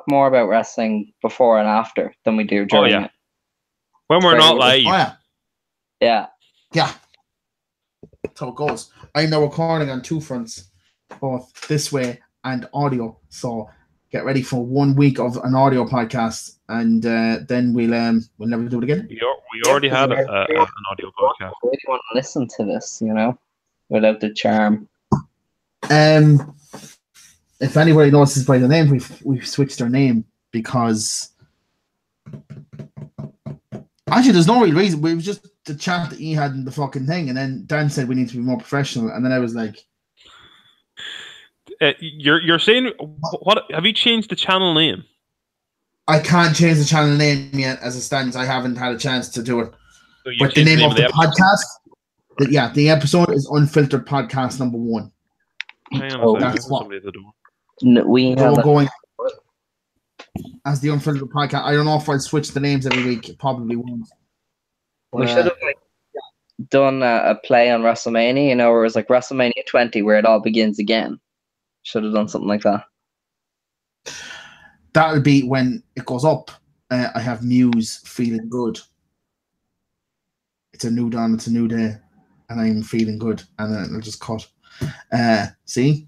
more about wrestling before and after than we do during it. When we're not live. Oh, yeah. Yeah. Yeah. That's how it goes. I'm now recording on two fronts, both this way and audio. So get ready for 1 week of an audio podcast, and then we'll never do it again. We already had an audio podcast. We don't want to listen to this, without the charm. If anybody notices by the name, we've switched our name because actually there's no real reason. It was just the chat that he had in the fucking thing, and then Dan said we need to be more professional, and then I was like, "You're saying what? Have you changed the channel name?" I can't change the channel name yet, as it stands. I haven't had a chance to do it. So but the name of the podcast, the episode is Unfiltered Podcast number 1. That's what we have going as the Unfiltered Podcast. I don't know if I'll switch the names every week. It probably won't. We should have done a play on WrestleMania, where it was like WrestleMania 20, where it all begins again. Should have done something like that. That'll be when it goes up. I have Muse feeling good. It's a new dawn. It's a new day, and I'm feeling good. And then it'll just cut. See.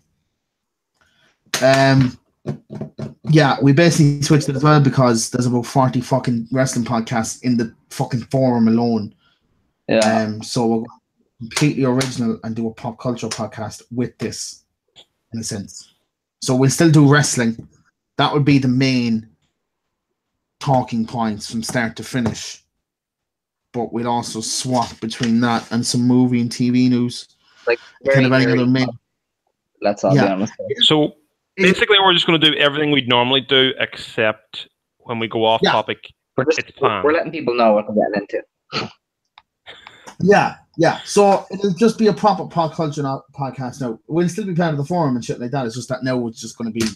Yeah, we basically switched it as well because there's about 40 fucking wrestling podcasts in the fucking forum alone. Yeah. So we'll go completely original and do a pop culture podcast with this, in a sense. So we'll still do wrestling. That would be the main talking points from start to finish. But we'll also swap between that and some movie and TV news. Like kind of any other main. Let's all be honest. So basically, we're just going to do everything we'd normally do, except when we go off topic. We're letting people know what we're getting into. Yeah. So it'll just be a proper pop culture podcast now. We'll still be part of the forum and shit like that. It's just that now it's just going to be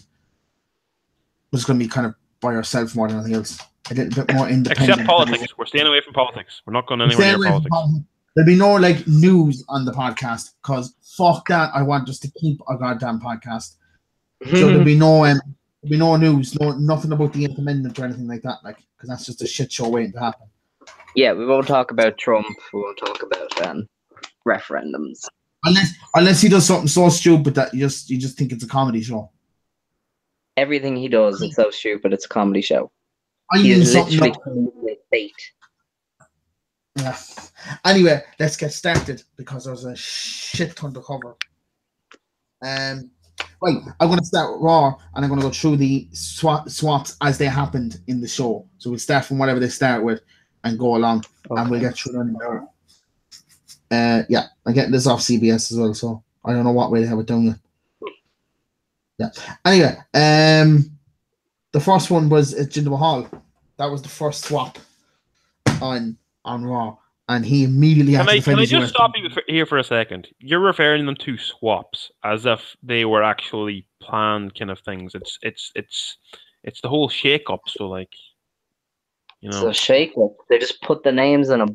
kind of by ourselves more than anything else. A little bit more independent. Except politics. We're staying away from politics. We're not going anywhere near politics. There'll be no news on the podcast because fuck that. I want us to keep a goddamn podcast. So there'll be no news, nothing about the Eighth Amendment or anything like that, because that's just a shit show waiting to happen. Yeah, we won't talk about Trump. We won't talk about referendums. Unless he does something so stupid that you just think it's a comedy show. Everything he does is so stupid. It's a comedy show. He is literally fate. Yeah. Anyway, let's get started because there's a shit ton to cover. Right, I'm going to start with Raw, and I'm going to go through the swaps as they happened in the show. So we'll start from whatever they start with and go along, and we'll get through them. Yeah, I'm getting this off CBS as well, so I don't know what way they have it done yet. Yeah. Anyway, the first one was Jinder Mahal. That was the first swap on Raw, and he immediately had to defend Can I his just US stop you here for a second? You're referring them to swaps as if they were actually planned kind of things. It's the whole shake-up. So it's a shake-up. They just put the names in a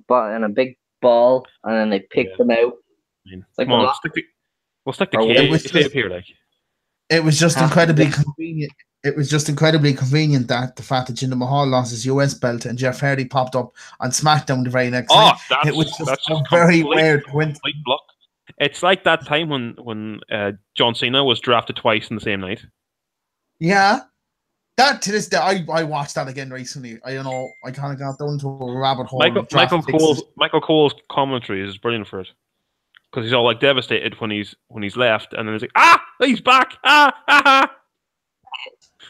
big ball, and then they pick them out. Come on, we'll stick the K up here, It was just incredibly convenient. It was just incredibly convenient that the fact that Jinder Mahal lost his US belt and Jeff Hardy popped up on SmackDown the very next night. It was just a very weird coincidence. It's like that time when John Cena was drafted twice in the same night. Yeah. That to this day, I watched that again recently. I don't know. I kind of got down to a rabbit hole. Michael Cole's commentary is brilliant for it because he's all devastated when he's left, and then he's like, he's back,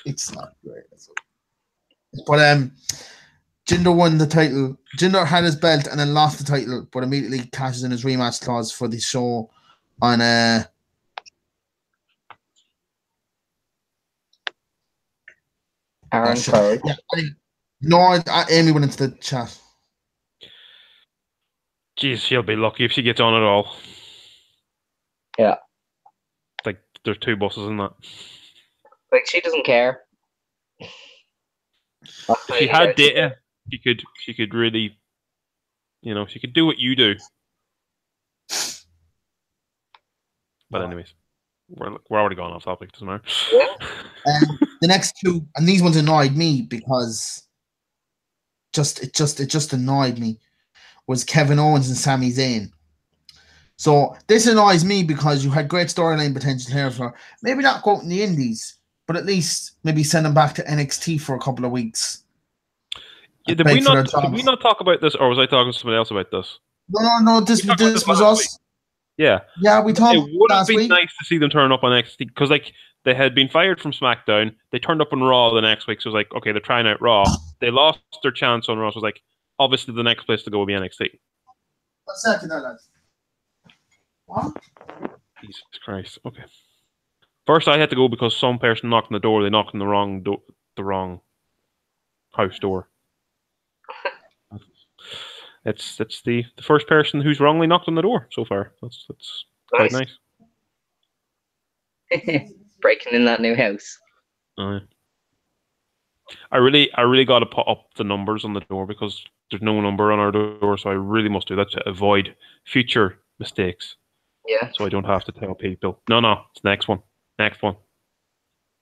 It's not great. But Jinder won the title. Jinder had his belt and then lost the title, but immediately cashes in his rematch clause for the show on Aaron Cole. Yeah, Amy went into the chat. Jeez, she'll be lucky if she gets on at all. Yeah. There's 2 buses in that. She doesn't care. If she had data, she could really, she could do what you do. But anyways. We're already gone off topic. Doesn't matter. The next two, and these ones annoyed me because it just annoyed me, was Kevin Owens and Sami Zayn. So this annoys me because you had great storyline potential here for maybe not go out in the indies, but at least maybe send them back to NXT for a couple of weeks. Yeah, did we not talk about this, or was I talking to somebody else about this? No. This was us. Week. Yeah, we talked. It would have last been week. nice to see them turn up on NXT because, like, they had been fired from SmackDown. They turned up on Raw the next week, so it was like, okay, they're trying out Raw. They lost their chance on Raw. So it was like, obviously, the next place to go will be NXT. One second, lads. What? Jesus Christ. Okay. First, I had to go because some person knocked on the door. They knocked on the wrong house door. It's the first person who's wrongly knocked on the door so far. That's quite nice. Breaking in that new house. I really got to put up the numbers on the door because there's no number on our door, so I really must do that to avoid future mistakes. Yeah. So I don't have to tell people. No, it's next one.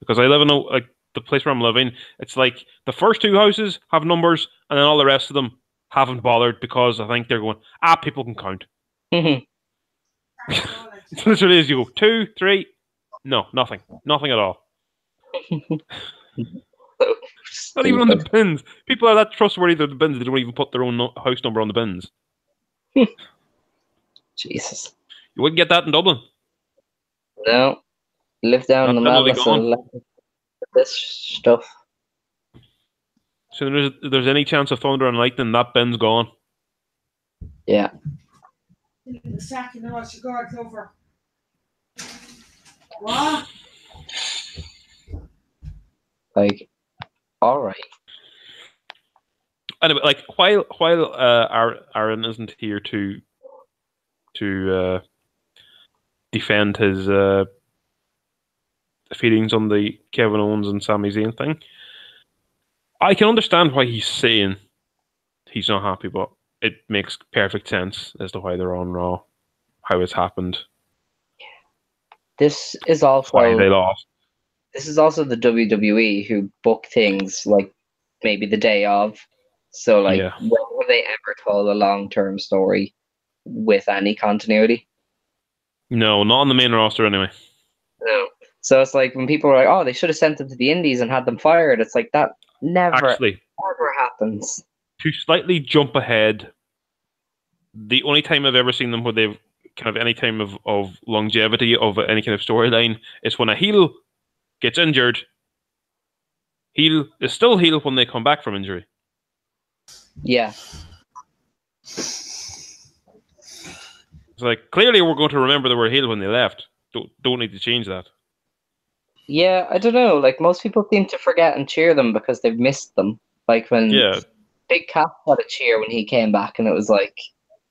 Because I live in the place where I'm living. It's like the first two houses have numbers, and then all the rest of them haven't bothered because I think they're going, people can count. Mm-hmm. So literally is you go 2, 3, no, nothing at all. Not even on the bins. People are that trustworthy that the bins, they don't even put their own house number on the bins. Jesus. You wouldn't get that in Dublin. No. Live down in the madness of this stuff. So there's any chance of thunder and lightning, that bin's gone. Yeah. What? Like, all right. Anyway, like while Aaron isn't here to defend his feelings on the Kevin Owens and Sami Zayn thing, I can understand why he's saying he's not happy, but it makes perfect sense as to why they're on Raw, how it's happened. This is also why they lost. This is also the WWE who book things like maybe the day of. So, like, when have they ever told a long-term story with any continuity? No, not on the main roster anyway. No. So it's like when people are like, "Oh, they should have sent them to the Indies and had them fired." It's like that never ever happens. To slightly jump ahead, the only time I've ever seen them where they've kind of any time of longevity of any kind of storyline is when a heel gets injured. Heel is still heel when they come back from injury. Yeah. It's like, clearly we're going to remember they were heel when they left. Don't need to change that. Yeah, I don't know. Like, most people seem to forget and cheer them because they've missed them. Like when Big Cat had a cheer when he came back, and it was like,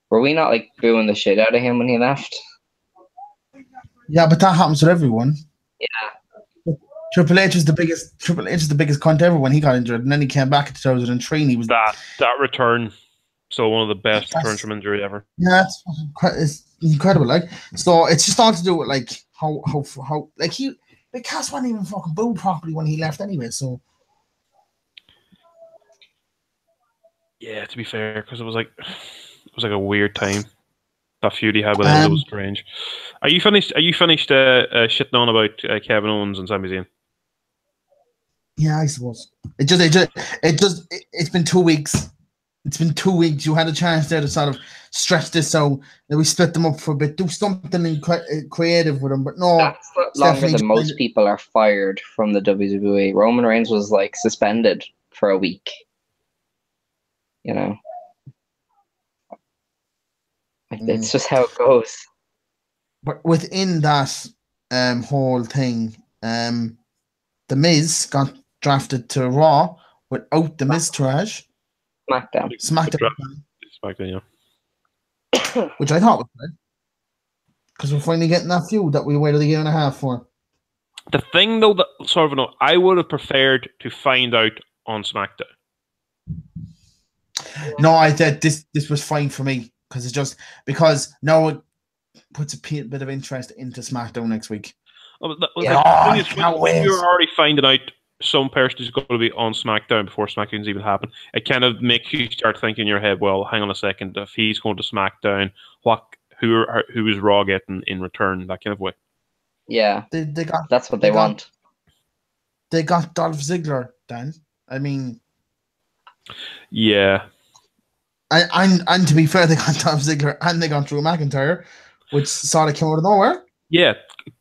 were we not like booing the shit out of him when he left? Yeah, but that happens with everyone. Yeah. Triple H is the biggest cunt ever when he got injured, and then he came back in 2003 and he was that return. So one of the best returns from injury ever. Yeah, it's incredible. Like, so it's just all to do with like how like Big Cass wasn't even fucking booed properly when he left anyway. So yeah, to be fair, because it was like a weird time. That feud he had with him was strange. Are you finished? Shitting on about Kevin Owens and Sami Zayn? Yeah, I suppose it's been 2 weeks. It's been 2 weeks. You had a chance there to sort of stretch this out. Then we split them up for a bit, do something creative with them. But no, that's longer than most people are fired from the WWE. Roman Reigns was like suspended for a week. You know, like, it's just how it goes. But within that whole thing, The Miz got drafted to Raw without The Miz trash. SmackDown, yeah. Which I thought was good. Because we're finally getting that feud that we waited a year and a half for. The thing, though, that sort of I would have preferred to find out on SmackDown. No, I thought this was fine for me because now it puts a bit of interest into SmackDown next week. The thing is, when you're already finding out some person is going to be on SmackDown before SmackDown's even happened, it kind of makes you start thinking in your head, well, hang on a second, if he's going to SmackDown, who is Raw getting in return, that kind of way. Yeah, they got, that's what they want. They got Dolph Ziggler, Dan. I mean... Yeah. And to be fair, they got Dolph Ziggler and they got Drew McIntyre, which sort of came out of nowhere. Yeah,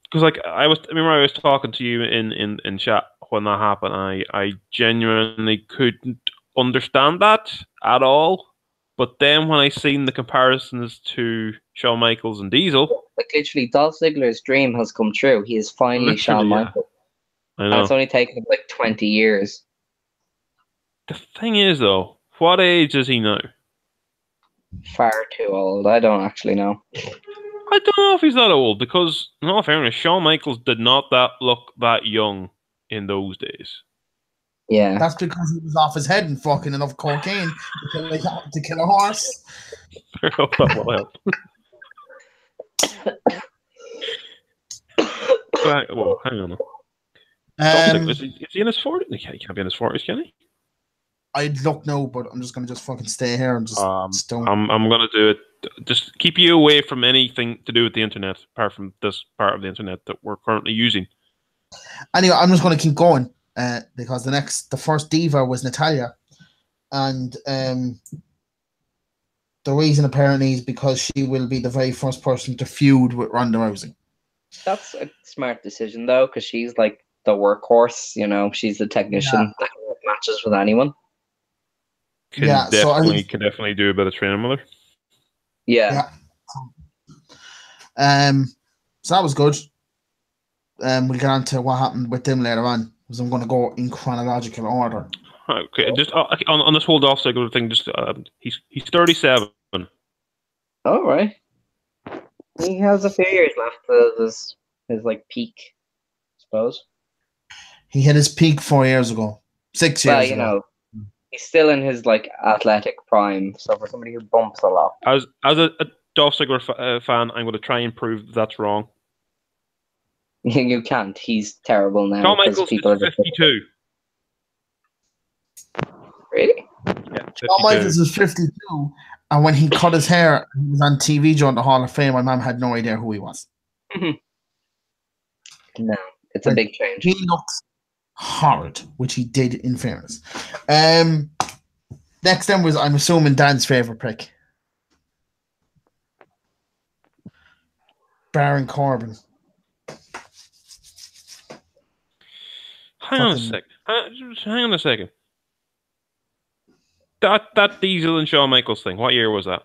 because like I remember I was talking to you in chat when that happened. I genuinely couldn't understand that at all. But then when I seen the comparisons to Shawn Michaels and Diesel, like literally, Dolph Ziggler's dream has come true. He is finally Shawn Michaels. I know. And it's only taken him like 20 years. The thing is, though, what age is he now? Far too old. I don't actually know. I don't know if he's that old because, in all fairness, Shawn Michaels did not look that young in those days. Yeah. That's because he was off his head and fucking enough cocaine to kill a horse. I hope that will help. Well, hang on. Is he in his 40s? He can't be in his 40s, can he? I'd look no, but I'm just going to fucking stay here and just don't. I'm going to do it. Just keep you away from anything to do with the internet, apart from this part of the internet that we're currently using. Anyway, I'm just going to keep going because the first diva was Natalya, and the reason apparently is because she will be the very first person to feud with Ronda Rousey. That's a smart decision though, because she's like the workhorse. You know, she's the technician that matches with anyone. Can definitely do a bit of training with her. Yeah. So that was good. We'll get on to what happened with them later on, because I'm going to go in chronological order. Okay, just on this whole Dolph Ziggler thing, just he's 37. All right. He has a few years left of his like peak, I suppose. He hit his peak 4 years ago. 6 years ago. You know, he's still in his like athletic prime. So for somebody who bumps a lot, as a Dolph Ziggler fan, I'm going to try and prove that's wrong. You can't. He's terrible now. Shawn Michaels is 52. Really? Yeah, Shawn Michaels is 52, and when he cut his hair, he was on TV during the Hall of Fame. My mom had no idea who he was. No, it's a big change. He looks horrid, which he did in fairness. Next then was, I'm assuming, Dan's favourite prick. Baron Corbin. Hang on a second. That Diesel and Shawn Michaels thing, what year was that?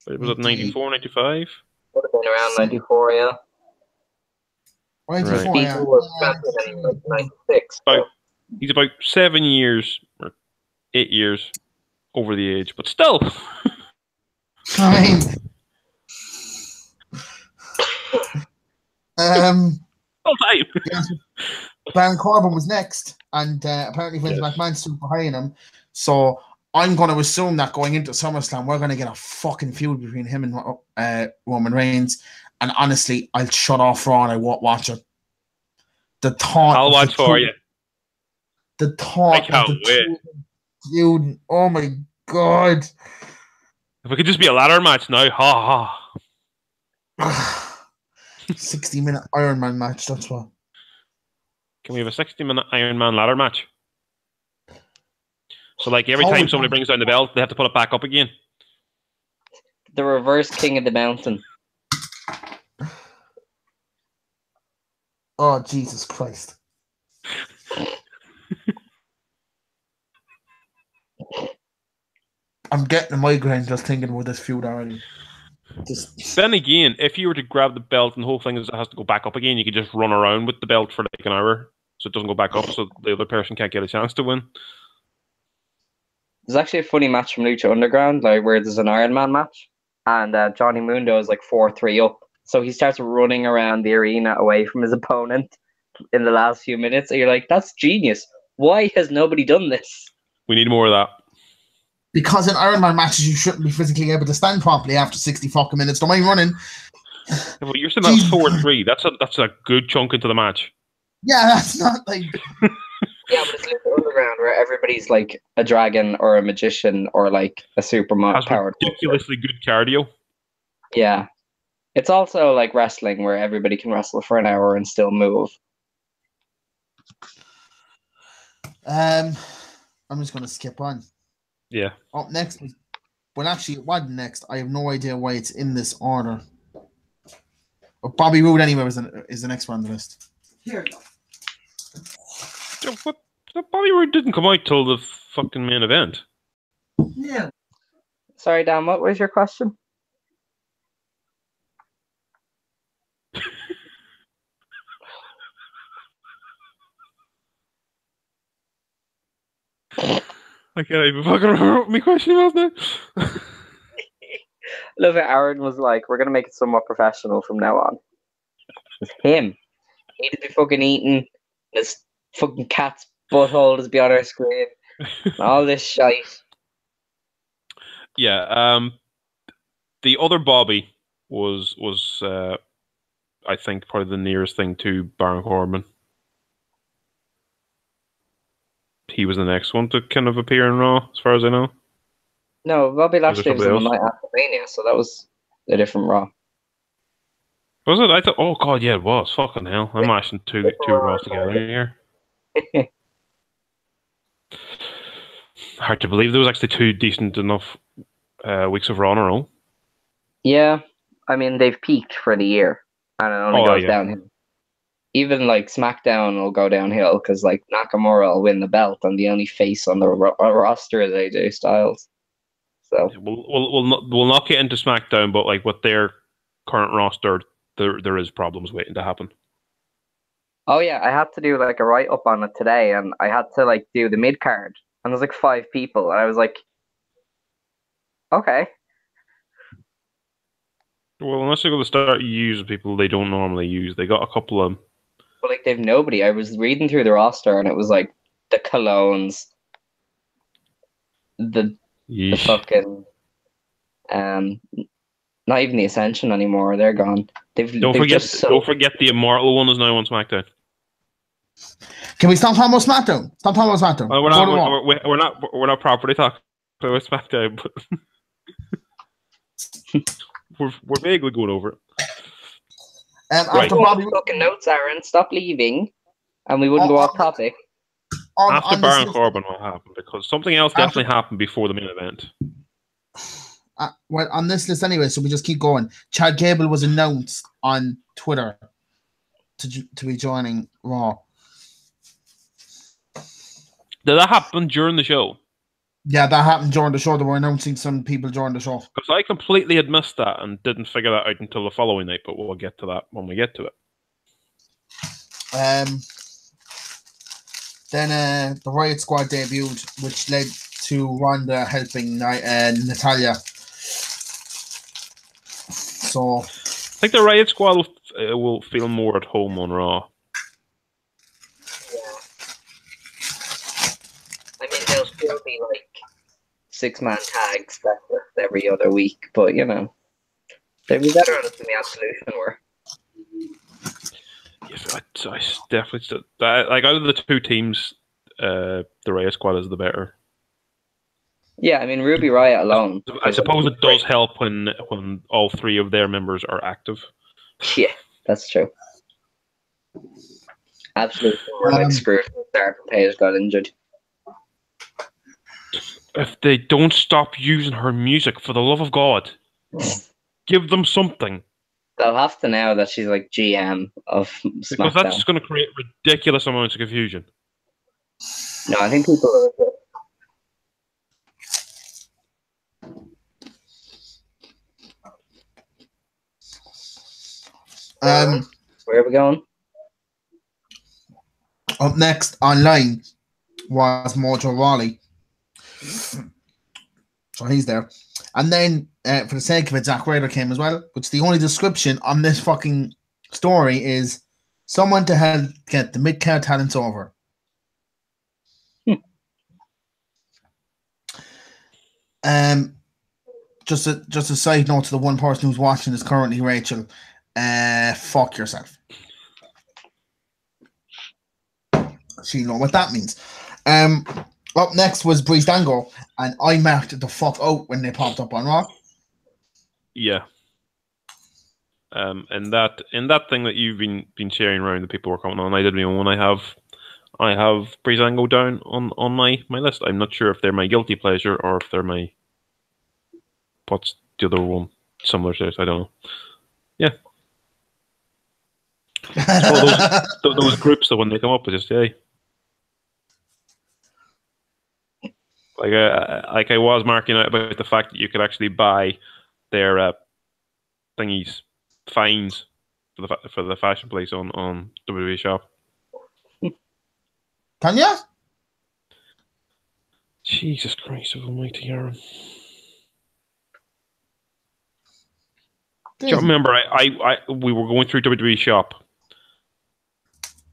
Was it 94, 95? Would have been around 94, yeah. 94, right. Yeah. Was back in like 96. He's about 7 years or 8 years over the age, but still. I mean, Baron Corbin was next, and apparently Vince McMahon's super high in him. So I'm going to assume that going into SummerSlam, we're going to get a fucking feud between him and Roman Reigns. And honestly, I'll shut off Raw and I won't watch it. I'll watch for you. The thought. I can't wait. Feud. Oh my god! If it could just be a ladder match now, ha ha. 60-minute Iron Man match. That's what. Can we have a 60-minute Iron Man ladder match? So, like, every time somebody brings down the belt, they have to put it back up again. The reverse King of the Mountain. Oh, Jesus Christ. I'm getting a migraine just thinking about this feud already. Then again, if you were to grab the belt and the whole thing has to go back up again, you could just run around with the belt for like an hour so it doesn't go back up so the other person can't get a chance to win. There's actually a funny match from Lucha Underground, like where there's an Iron Man match, and Johnny Mundo is like 4-3 up. So he starts running around the arena away from his opponent in the last few minutes. And you're like, that's genius. Why has nobody done this? We need more of that. Because in Iron Man matches, you shouldn't be physically able to stand properly after 60 fucking minutes. Don't mind running. Well, you're saying that was 4-3. That's a good chunk into the match. Yeah, that's not like. Yeah, but it's like the Underground where everybody's like a dragon or a magician or like a super powered. Ridiculously good cardio. Yeah. It's also like wrestling where everybody can wrestle for an hour and still move. I'm just going to skip on. Yeah. Up next, well, actually, what next? I have no idea why it's in this order. But Bobby Roode, anyway, is the next one on the list. Here we go. What? Bobby Roode didn't come out till the fucking main event. Yeah. Sorry, Dan, what was your question? I can't even fucking remember what my question was now. Love it. Aaron was like, we're going to make it somewhat professional from now on. It's him. He need to be fucking eating. His fucking cat's butthole to be on our screen. All this shite. Yeah. The other Bobby was I think probably the nearest thing to Baron Corbin. He was the next one to kind of appear in Raw, as far as I know. No, Bobby Lashley was on the night after Mania, so that was a different Raw. Was it? I thought. Oh god, yeah, it was. Fucking hell! I'm mashing two Raws together here. Hard to believe there was actually 2 decent enough weeks of Raw in a row. Yeah, I mean they've peaked for the year, and it only goes downhill. Even like SmackDown will go downhill because like Nakamura will win the belt, and the only face on the roster is AJ Styles. So we'll not get into SmackDown, but like with their current roster, there is problems waiting to happen. Oh yeah, I had to do like a write up on it today, and I had to like do the mid card, and there's like 5 people, and I was like, okay. Well, unless they're going to start using people they don't normally use, they got a couple of. But like they've nobody. I was reading through the roster, and it was like the Colognes, the fucking, not even the Ascension anymore. They're gone. Don't forget the Immortal one is now on SmackDown. Can we stop talking about SmackDown? Stop talking about SmackDown. We're not properly talking about SmackDown, but we're vaguely going over it. Right. After Bobby fucking notes, Aaron, stop leaving, and we wouldn't go off topic. After Baron Corbin will happen, because something else definitely happened before the main event. Well, on this list anyway, so we just keep going. Chad Gable was announced on Twitter to be joining Raw. Did that happen during the show? Yeah, that happened during the show. They were announcing some people during the show. Because I completely had missed that and didn't figure that out until the following night, but we'll get to that when we get to it. Then the Riot Squad debuted, which led to Ronda helping Natalya. So I think the Riot Squad will feel more at home on Raw. I mean, they'll still be like 6-man tags every other week, but you know, they'd be better at it than the Absolution were. Yes, I definitely still, like out of the 2 teams, the Riot Squad is the better. Yeah, I mean Ruby Riot alone. I suppose it does help when all 3 of their members are active. Yeah, that's true. Absolutely, like screwed. Dark Page got injured. If they don't stop using her music, for the love of God, give them something. They'll have to now that she's like GM of SmackDown. Because that's just going to create ridiculous amounts of confusion. No, I think people are... where are we going? Up next online was Mojo Rawley. So he's there. And then, for the sake of it, Zack Ryder came as well, which the only description on this fucking story is someone to help get the mid-card talents over. Just a side note to the one person who's watching this currently, Rachel. Fuck yourself. So you know what that means. Up next was Breezango, and I marked the fuck out when they popped up on Raw. Yeah. In that thing that you've been sharing around, the people were coming on. I did my own. I have Breezango down on my list. I'm not sure if they're my guilty pleasure or if they're my what's the other one similar to it. I don't know. Yeah. Those groups that when they come up, it's just hey. Like I was marking out about the fact that you could actually buy their thingies, fines for the fashion place on WWE Shop. Can you? Jesus Christ almighty, Aaron. Do you remember we were going through WWE Shop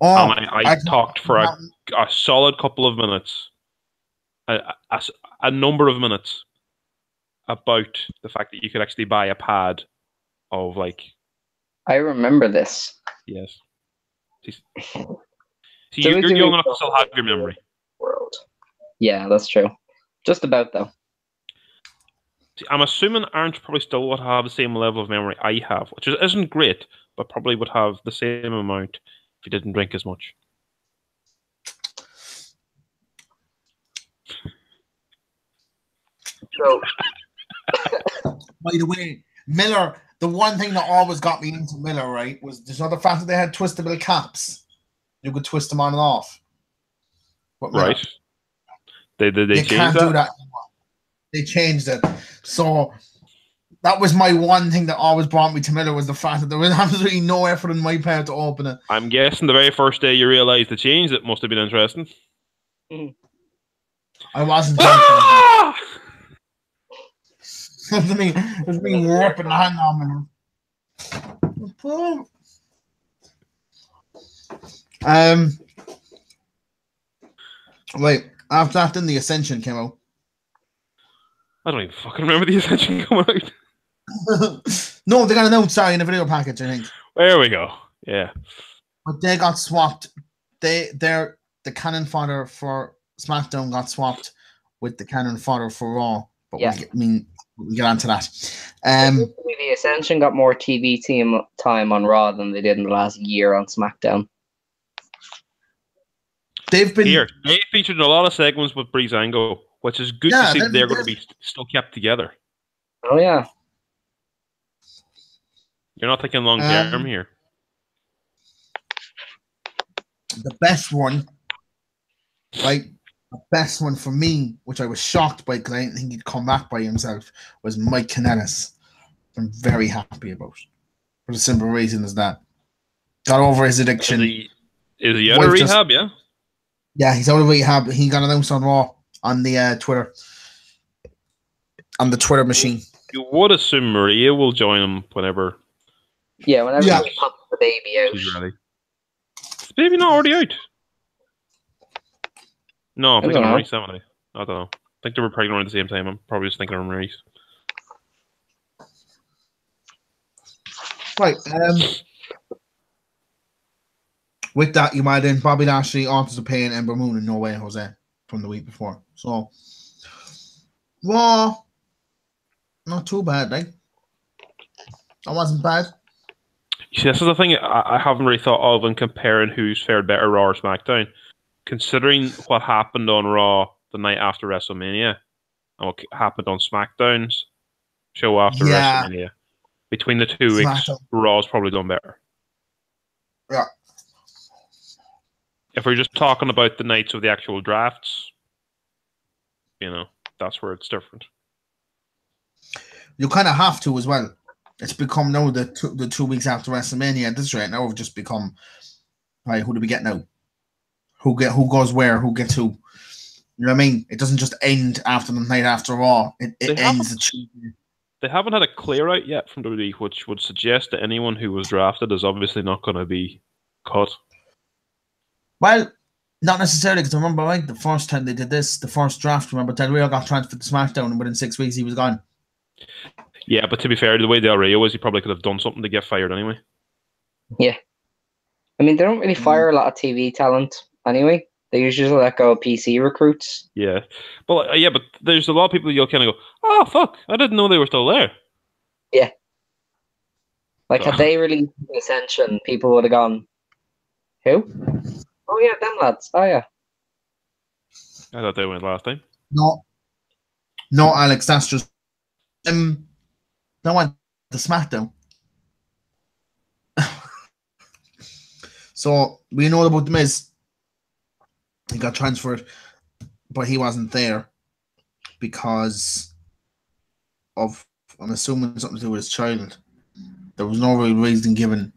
and I talked for a solid couple of minutes, a number of minutes about the fact that you could actually buy a pad of like. I remember this. Yes. See, you're young enough to still have your memory. World. Yeah, that's true. Just about though. See, I'm assuming Aaron's probably still would have the same level of memory I have, which isn't great, but probably would have the same amount if he didn't drink as much. So, by the way, Miller, the one thing that always got me into Miller, right, was the other fact that they had twistable caps. You could twist them on and off. Right. They changed can't that? do that anymore. They changed it. So that was my one thing that always brought me to Miller, was the fact that there was absolutely no effort on my part to open it. I'm guessing the very first day you realised they changed it must have been interesting. I wasn't. There's me ripping the hand on me. Wait, after that, then the Ascension came out. I don't even fucking remember the Ascension coming out. No, they got announced, sorry, in a video package, I think. There we go. Yeah. But they got swapped. The cannon fodder for SmackDown got swapped with the cannon fodder for Raw. But yeah. We'll get on to that. The Ascension got more TV time on Raw than they did in the last year on SmackDown. They featured in a lot of segments with Breezango, which is good to see that they're going to be still kept together. Oh, yeah. You're not thinking long term here. The best one, right? The best one for me, which I was shocked by because I didn't think he'd come back by himself, was Mike Kanellis. I'm very happy about it. For the simple reason is that got over his addiction. Is he out of rehab, yeah? Yeah, he's out of rehab. He got announced on Raw on the Twitter. On the Twitter machine. You would assume Maria will join him whenever. Yeah, whenever he pops the baby out. She's ready. Is the baby not already out? No, I'm thinking of Maurice, haven't I? I don't know. I think they were pregnant around the same time. I'm probably just thinking of Maurice. Right. With that, you might in Bobby Lashley, Authors of Pain, Ember Moon, and No Way Jose from the week before. So, Raw, not too bad, like. That wasn't bad. You see, this is the thing I haven't really thought of in comparing who's fared better, Raw or SmackDown. Considering what happened on Raw the night after WrestleMania and what happened on SmackDown's show after WrestleMania, between the 2 weeks, Raw's probably done better. Yeah. If we're just talking about the nights of the actual drafts, that's where it's different. You kind of have to as well. It's become now the 2 weeks after WrestleMania at this rate. Now we've just become, right, who do we get now? Who goes where? Who gets who? You know what I mean? It doesn't just end after the night after Raw. It ends the Tuesday. They haven't had a clear out yet from WWE, which would suggest that anyone who was drafted is obviously not going to be cut. Well, not necessarily, because I remember, right, the first time they did this, the first draft, remember, Del Rio got transferred to SmackDown, and within 6 weeks he was gone. Yeah, but to be fair, the way Del Rio was, he probably could have done something to get fired anyway. Yeah. I mean, they don't really fire a lot of TV talent anyway. They usually let go of PC recruits. Yeah. But but there's a lot of people you'll kind of go, oh, fuck, I didn't know they were still there. Yeah. Like, had they released Ascension, people would have gone, who? Oh, yeah, them lads. Oh, yeah. I thought they went last time. No, Alex, that's just no one the SmackDown. So we know about the Miz. He got transferred, but he wasn't there because of, I'm assuming, something to do with his child. There was no real reason given.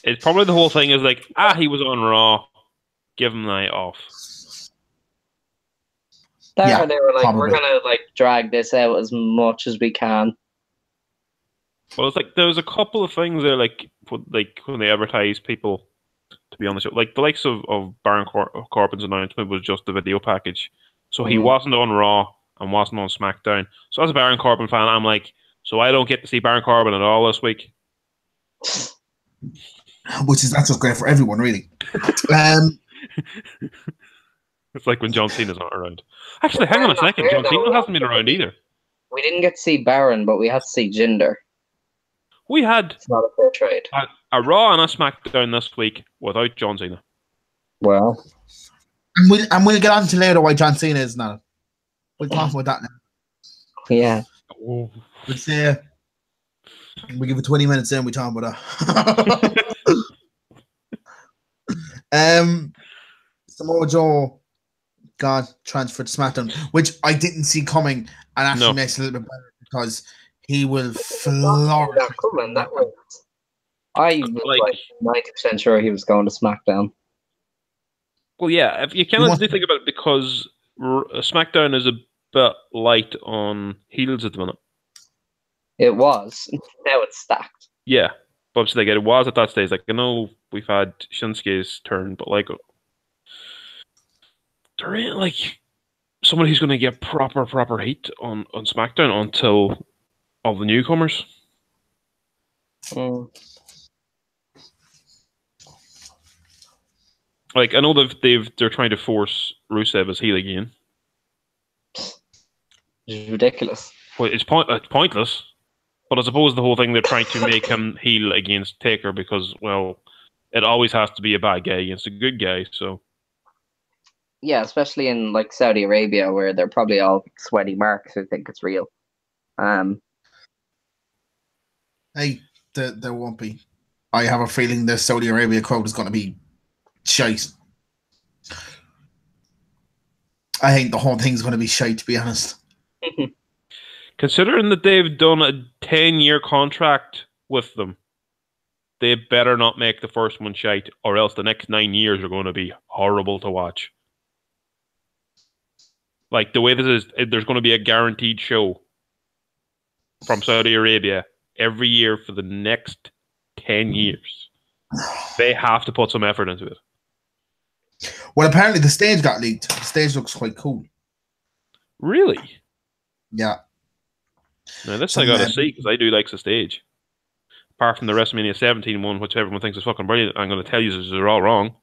It's probably the whole thing is like, he was on Raw, give him the night off. They were like, probably. We're gonna like drag this out as much as we can. Well, it's like there's a couple of things there, like when they advertise people to be on the show, like the likes of Baron Corbin's announcement was just the video package, so he wasn't on Raw and wasn't on SmackDown. So as a Baron Corbin fan, I'm like, so I don't get to see Baron Corbin at all this week. Which is not just great for everyone, really. It's like when John Cena's not around. Actually, hang on a second. John Cena hasn't been around either. We didn't get to see Baron, but we had to see Jinder. We had it's not a fair trade. A Raw and a SmackDown this week without John Cena. Well. And we'll get on to later why John Cena is not. We'll talk about that now. Yeah. We'll say we give it 20 minutes in, we talk about that. Samoa Joe got transferred to SmackDown, which I didn't see coming, and actually makes it a little bit better because he will flourish. I was like 90% sure he was going to SmackDown. Well, yeah, if you kind of do think about it, because SmackDown is a bit light on heels at the minute. It was. Now it's stacked. Yeah, but like it was at that stage. Like I know we've had Shinsuke's turn, but like there ain't like someone who's going to get proper heat on SmackDown until all the newcomers. Like I know they're trying to force Rusev as heel again. It's ridiculous. Well, it's pointless. But I suppose the whole thing they're trying to make him heel against Taker because, well, it always has to be a bad guy against a good guy. So yeah, especially in like Saudi Arabia where they're probably all sweaty marks who think it's real. Hey, there won't be. I have a feeling the Saudi Arabia crowd is going to be shite. I think the whole thing's going to be shite, to be honest. Considering that they've done a 10-year contract with them, they better not make the first one shite, or else the next 9 years are going to be horrible to watch. Like, the way this is, there's going to be a guaranteed show from Saudi Arabia every year for the next 10 years. They have to put some effort into it. Well, apparently the stage got leaked. The stage looks quite cool. Really? Yeah. Now, this I gotta see, because I do like the stage. Apart from the WrestleMania 17 one, which everyone thinks is fucking brilliant, I'm going to tell you they're all wrong.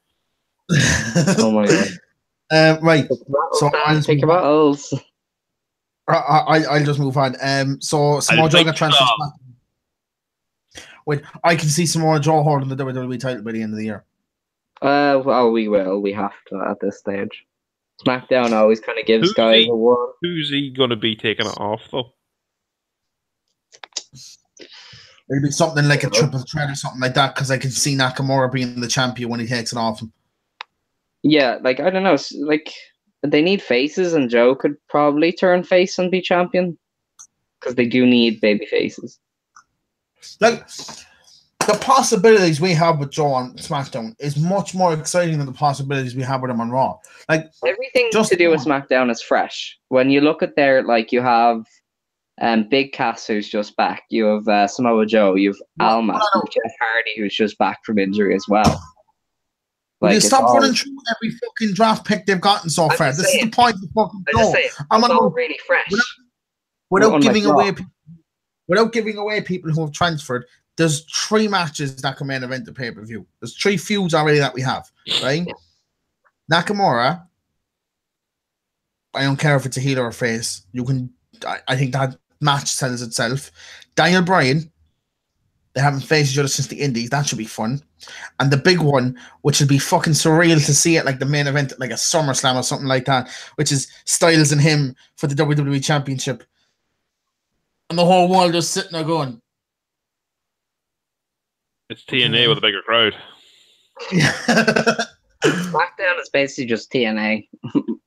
Oh my god. Right. So I'll take your battles. I'll just move on. So Samoa Joe got transferred. Wait, I can see Samoa Joe holding the WWE title by the end of the year. Well, we will. We have to at this stage. SmackDown always kind of gives guys a one. Who's he going to be taking it off, though? It'll be something like a triple threat or something like that, because I can see Nakamura being the champion when he takes it off him. Yeah, like, I don't know. Like, they need faces, and Joe could probably turn face and be champion. Because they do need baby faces. Like, the possibilities we have with Joe on SmackDown is much more exciting than the possibilities we have with him on Raw. Like, everything to do with SmackDown is fresh. When you look at their, like, you have Big Cass, who's just back. You have Samoa Joe. You have Almas, Jeff Hardy, who's just back from injury as well. Like, you stop running through every fucking draft pick they've gotten so far. This is the point of the fucking show. I'm all really fresh. Without giving away without giving away people who have transferred, there's 3 matches that can main event the pay-per-view. There's 3 feuds already that we have, right? Nakamura, I don't care if it's a heel or a face. I think that match sells itself. Daniel Bryan, they haven't faced each other since the Indies. That should be fun. And the big one, which would be fucking surreal to see it like the main event, like a SummerSlam or something like that, which is Styles and him for the WWE Championship. And the whole world just sitting there going, it's TNA with a bigger crowd. SmackDown is basically just TNA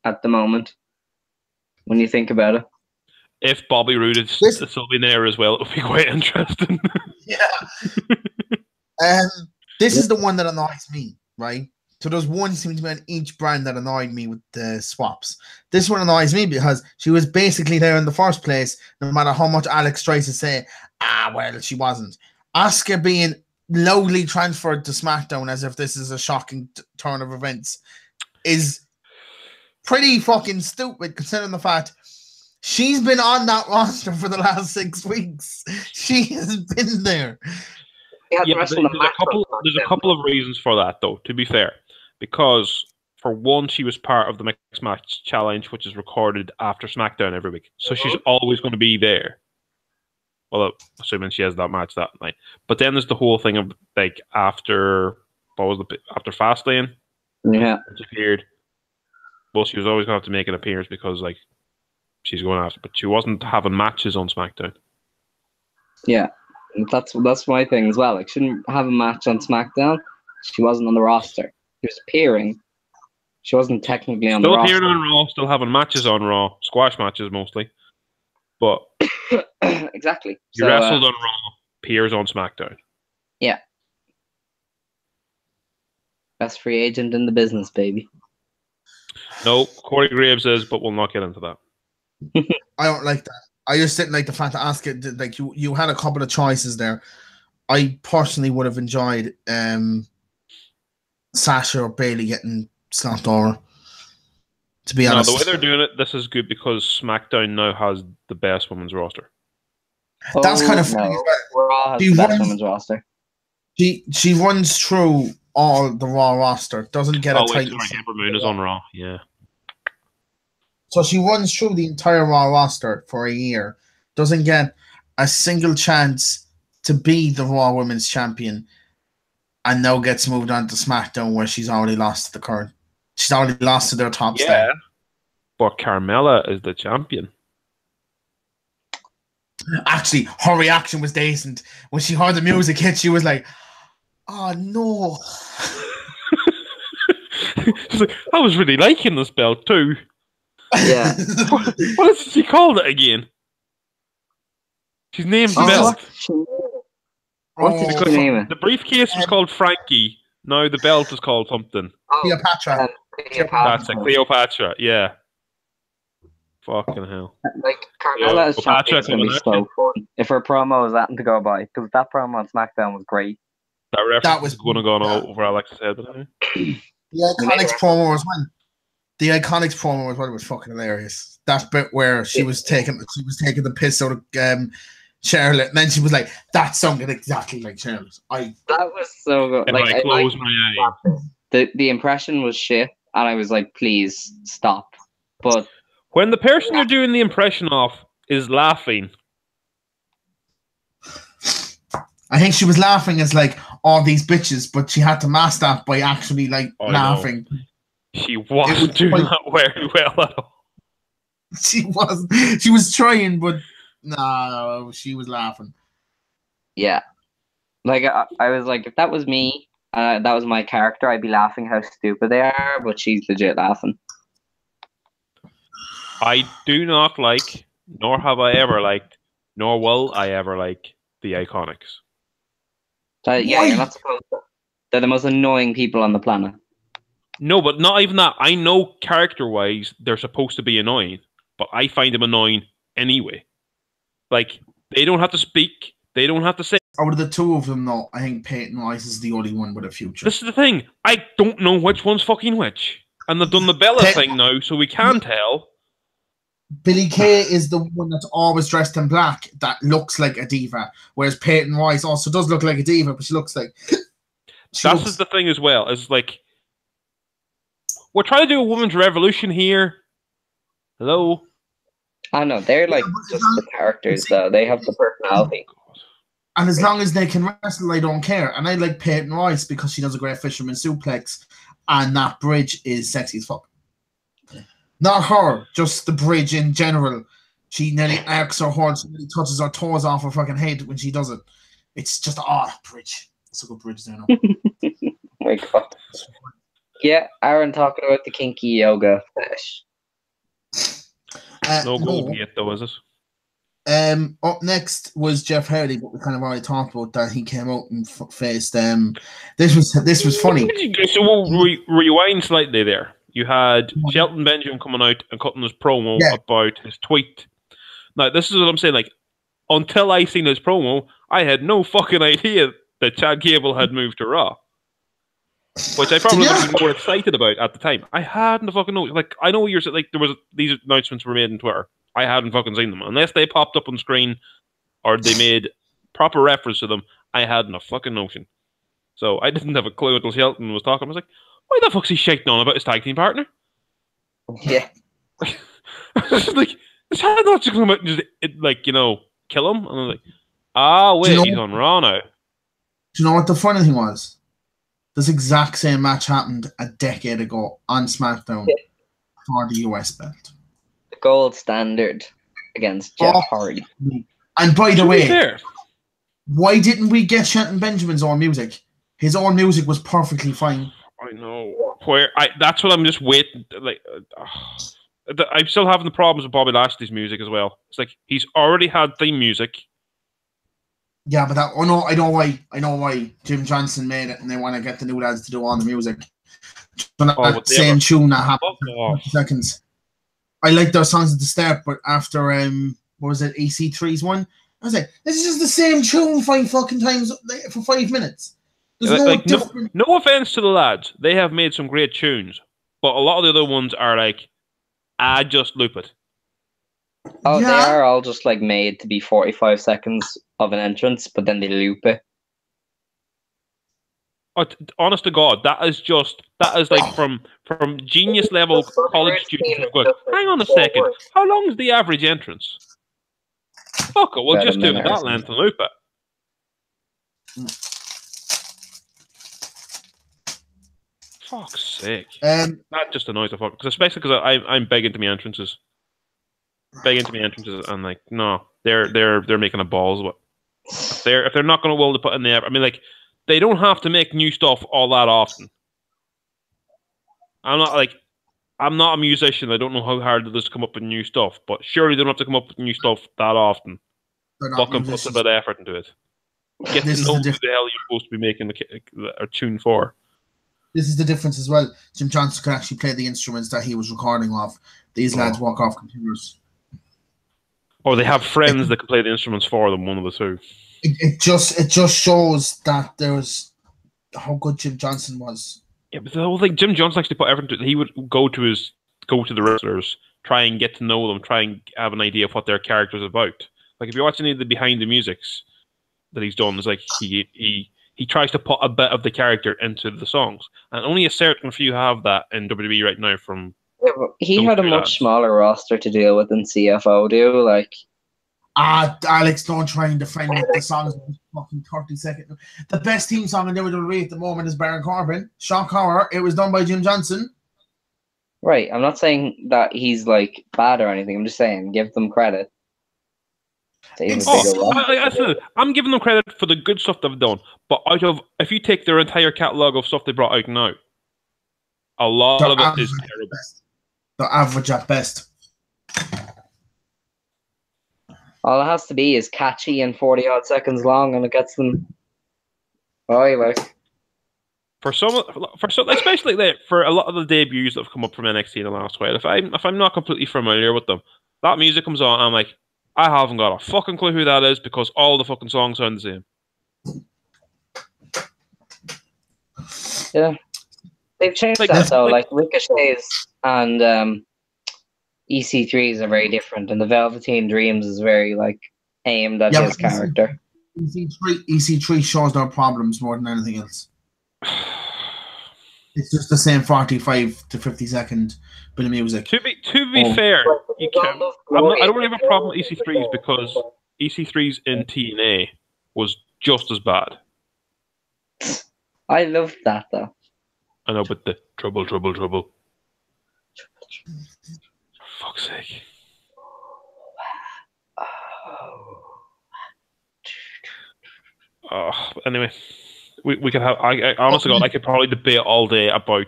at the moment, when you think about it. If Bobby Roode is still in there as well, it would be quite interesting. This is the one that annoys me, right? So there's one seems to be on each brand that annoyed me with the swaps. This one annoys me because she was basically there in the first place, no matter how much Alex tries to say, well, she wasn't. Asuka being lowly transferred to SmackDown as if this is a shocking turn of events is pretty fucking stupid, considering the fact she's been on that roster for the last 6 weeks. She has been there. There's a couple of reasons for that, though, to be fair. Because, for one, she was part of the Mixed Match Challenge, which is recorded after SmackDown every week. So she's always going to be there. Well, assuming she has that match that night. But then there's the whole thing of, like, after Fastlane. Yeah. Which appeared. Well, she was always going to have to make an appearance because, like, she's going after. But she wasn't having matches on SmackDown. Yeah. That's my thing as well. Like, she didn't have a match on SmackDown. She wasn't on the roster. She was appearing. She wasn't technically on the roster. Still appearing on Raw, still having matches on Raw. Squash matches mostly. But exactly. She wrestled on Raw, appears on SmackDown. Yeah. Best free agent in the business, baby. No, Corey Graves is, but we'll not get into that. I don't like that. I just didn't like the fact to ask it. Like you had a couple of choices there. I personally would have enjoyed Sasha or Bayley getting slapped over. To be honest, the way they're doing it, this is good because SmackDown now has the best women's roster. That's kind of funny. Raw has the best women's roster. She runs through all the Raw roster. Doesn't get a title. Ember Moon is on Raw. Yeah. So she runs through the entire Raw roster for a year. Doesn't get a single chance to be the Raw Women's Champion, and now gets moved on to SmackDown where she's already lost to the current. She's already lost to their top star. But Carmella is the champion. Actually, her reaction was decent. When she heard the music hit, she was like, oh no. She's like, I was really liking this belt too. Yeah. What is she called it again? She's named the belt. What did she name it? The briefcase was called Frankie. Now the belt is called something. Cleopatra. That's it. Cleopatra, yeah. Fucking hell. Like, Carmella is going to be so fun. If her promo was that to go by. Because that promo on SmackDown was great. That was going to go over Alexa's head. The Iconics promo was when? The Iconics promo was when it was fucking hilarious. That bit where she was taking the piss out of Charlotte, and then she was like, "That sounded exactly like Charlotte." That was so good. And I closed my eye. The impression was shit, and I was like, "Please stop." But when the person you're doing the impression of is laughing, I think she was laughing as like all these bitches, but she had to mask that by actually like laughing. No. She wasn't doing that very well at all. She was trying, but no, she was laughing. Yeah. Like, I was like, if that was me, that was my character, I'd be laughing how stupid they are, but she's legit laughing. I do not like, nor have I ever liked, nor will I ever like the Iconics. Yeah, you're not supposed to. They're the most annoying people on the planet. No, but not even that. I know character-wise they're supposed to be annoying, but I find them annoying anyway. Like, they don't have to speak. They don't have to say. Out of the two of them, though, I think Peyton Royce is the only one with a future. This is the thing. I don't know which one's fucking which. And they've done the Bella thing now, so we can tell. Billy Kay is the one that's always dressed in black that looks like a diva, whereas Peyton Royce also does look like a diva, but she looks like. That's the thing as well. Is like we're trying to do a women's revolution here. Hello. I know they're like just the characters, though. They have the personality. And as long as they can wrestle, I don't care. And I like Peyton Royce because she does a great fisherman suplex, and that bridge is sexy as fuck. Not her, just the bridge in general. She nearly arcs her horns, nearly touches her toes off her fucking head when she does it. It's just bridge. It's a good bridge there now. Oh my god. Yeah, Aaron talking about the kinky yoga fetish. No gold yet, though, is it? Up next was Jeff Hardy, but we kind of already talked about that. He came out and faced. This was funny. So we'll rewind slightly there. You had Shelton Benjamin coming out and cutting his promo about his tweet. Now, this is what I'm saying. Like, until I seen his promo, I had no fucking idea that Chad Gable had moved to Raw. Which I probably would have been more excited about at the time. I hadn't fucking known. Like, I know you're like there was these announcements were made on Twitter. I hadn't fucking seen them unless they popped up on screen or they made proper reference to them. I hadn't a fucking notion. So I didn't have a clue until Shelton was talking. I was like, why the fuck's he shaking on about his tag team partner? Yeah. Like, is Chad not just come out and just kill him? And I'm like, wait, he's on Raw now. Do you know what the funny thing was? This exact same match happened a decade ago on SmackDown for the US belt. The gold standard against Jeff Hardy. And by the way, why didn't we get Shelton Benjamin's own music? His own music was perfectly fine. I know. That's what I'm just waiting. Like, I'm still having the problems with Bobby Lashley's music as well. It's like he's already had theme music. Yeah, but I know why Jim Johnson made it, and they want to get the new lads to do all the music. That same tune that happened for 30 seconds. I like their songs at the start, but after what was it, EC3's one? I was like, this is just the same tune 5 fucking times for 5 minutes. No offense to the lads, they have made some great tunes, but a lot of the other ones are like, I just loop it. Oh, yeah. They are all just like made to be 45 seconds of an entrance, but then they loop it. Honest to God, that is like from genius level college students. Hang on a second, how long is the average entrance? Fuck it, we'll just do it that length and loop it. Fuck's sake. That just annoys the fuck. Especially because I'm begging to me entrances. And like, no, they're making a balls of it. If they're not going to willing to put in the effort, I mean, like, they don't have to make new stuff all that often. I'm not a musician. I don't know how hard it is to come up with new stuff, but surely they don't have to come up with new stuff that often. Fucking put a bit of effort into it. Get to know who the hell you're supposed to be making a tune for. This is the difference as well. Jim Johnson could actually play the instruments that he was recording off. These lads walk off computers. Or they have friends that can play the instruments for them, one of the two. It just shows that there was how good Jim Johnson was. Yeah, but the whole thing, Jim Johnson actually put everything. He would go to the wrestlers, try and get to know them, try and have an idea of what their character's about. Like if you're watching any of the behind the musics that he's done, it's like he tries to put a bit of the character into the songs, and only a certain few have that in WWE right now. He had a much smaller roster to deal with than CFO do. Like, Alex, don't try and defend the songs fucking 30 seconds. The best theme song in WWE at the moment is Baron Corbin. Shock horror. It was done by Jim Johnson. Right. I'm not saying that he's like bad or anything. I'm just saying give them credit. I'm giving them credit for the good stuff they've done, but if you take their entire catalogue of stuff they brought out now, a lot of it is terrible. They're average at best. All it has to be is catchy and 40 odd seconds long, and it gets them. For some, especially for a lot of the debuts that have come up from NXT in the last while, if I'm not completely familiar with them, that music comes on, I'm like, I haven't got a fucking clue who that is because all the fucking songs sound the same. Yeah. They've changed that though, like Ricochet's and EC3s are very different, and the Velveteen Dreams is very like aimed at his character. EC3 shows their problems more than anything else. It's just the same 45 to 50 second bit of music. To be fair, you can. I don't really have a problem with EC3s because EC3s in TNA was just as bad. I loved that though. I know, but the trouble. For fuck's sake. Anyway, we could have. I honestly, God, I could probably debate all day about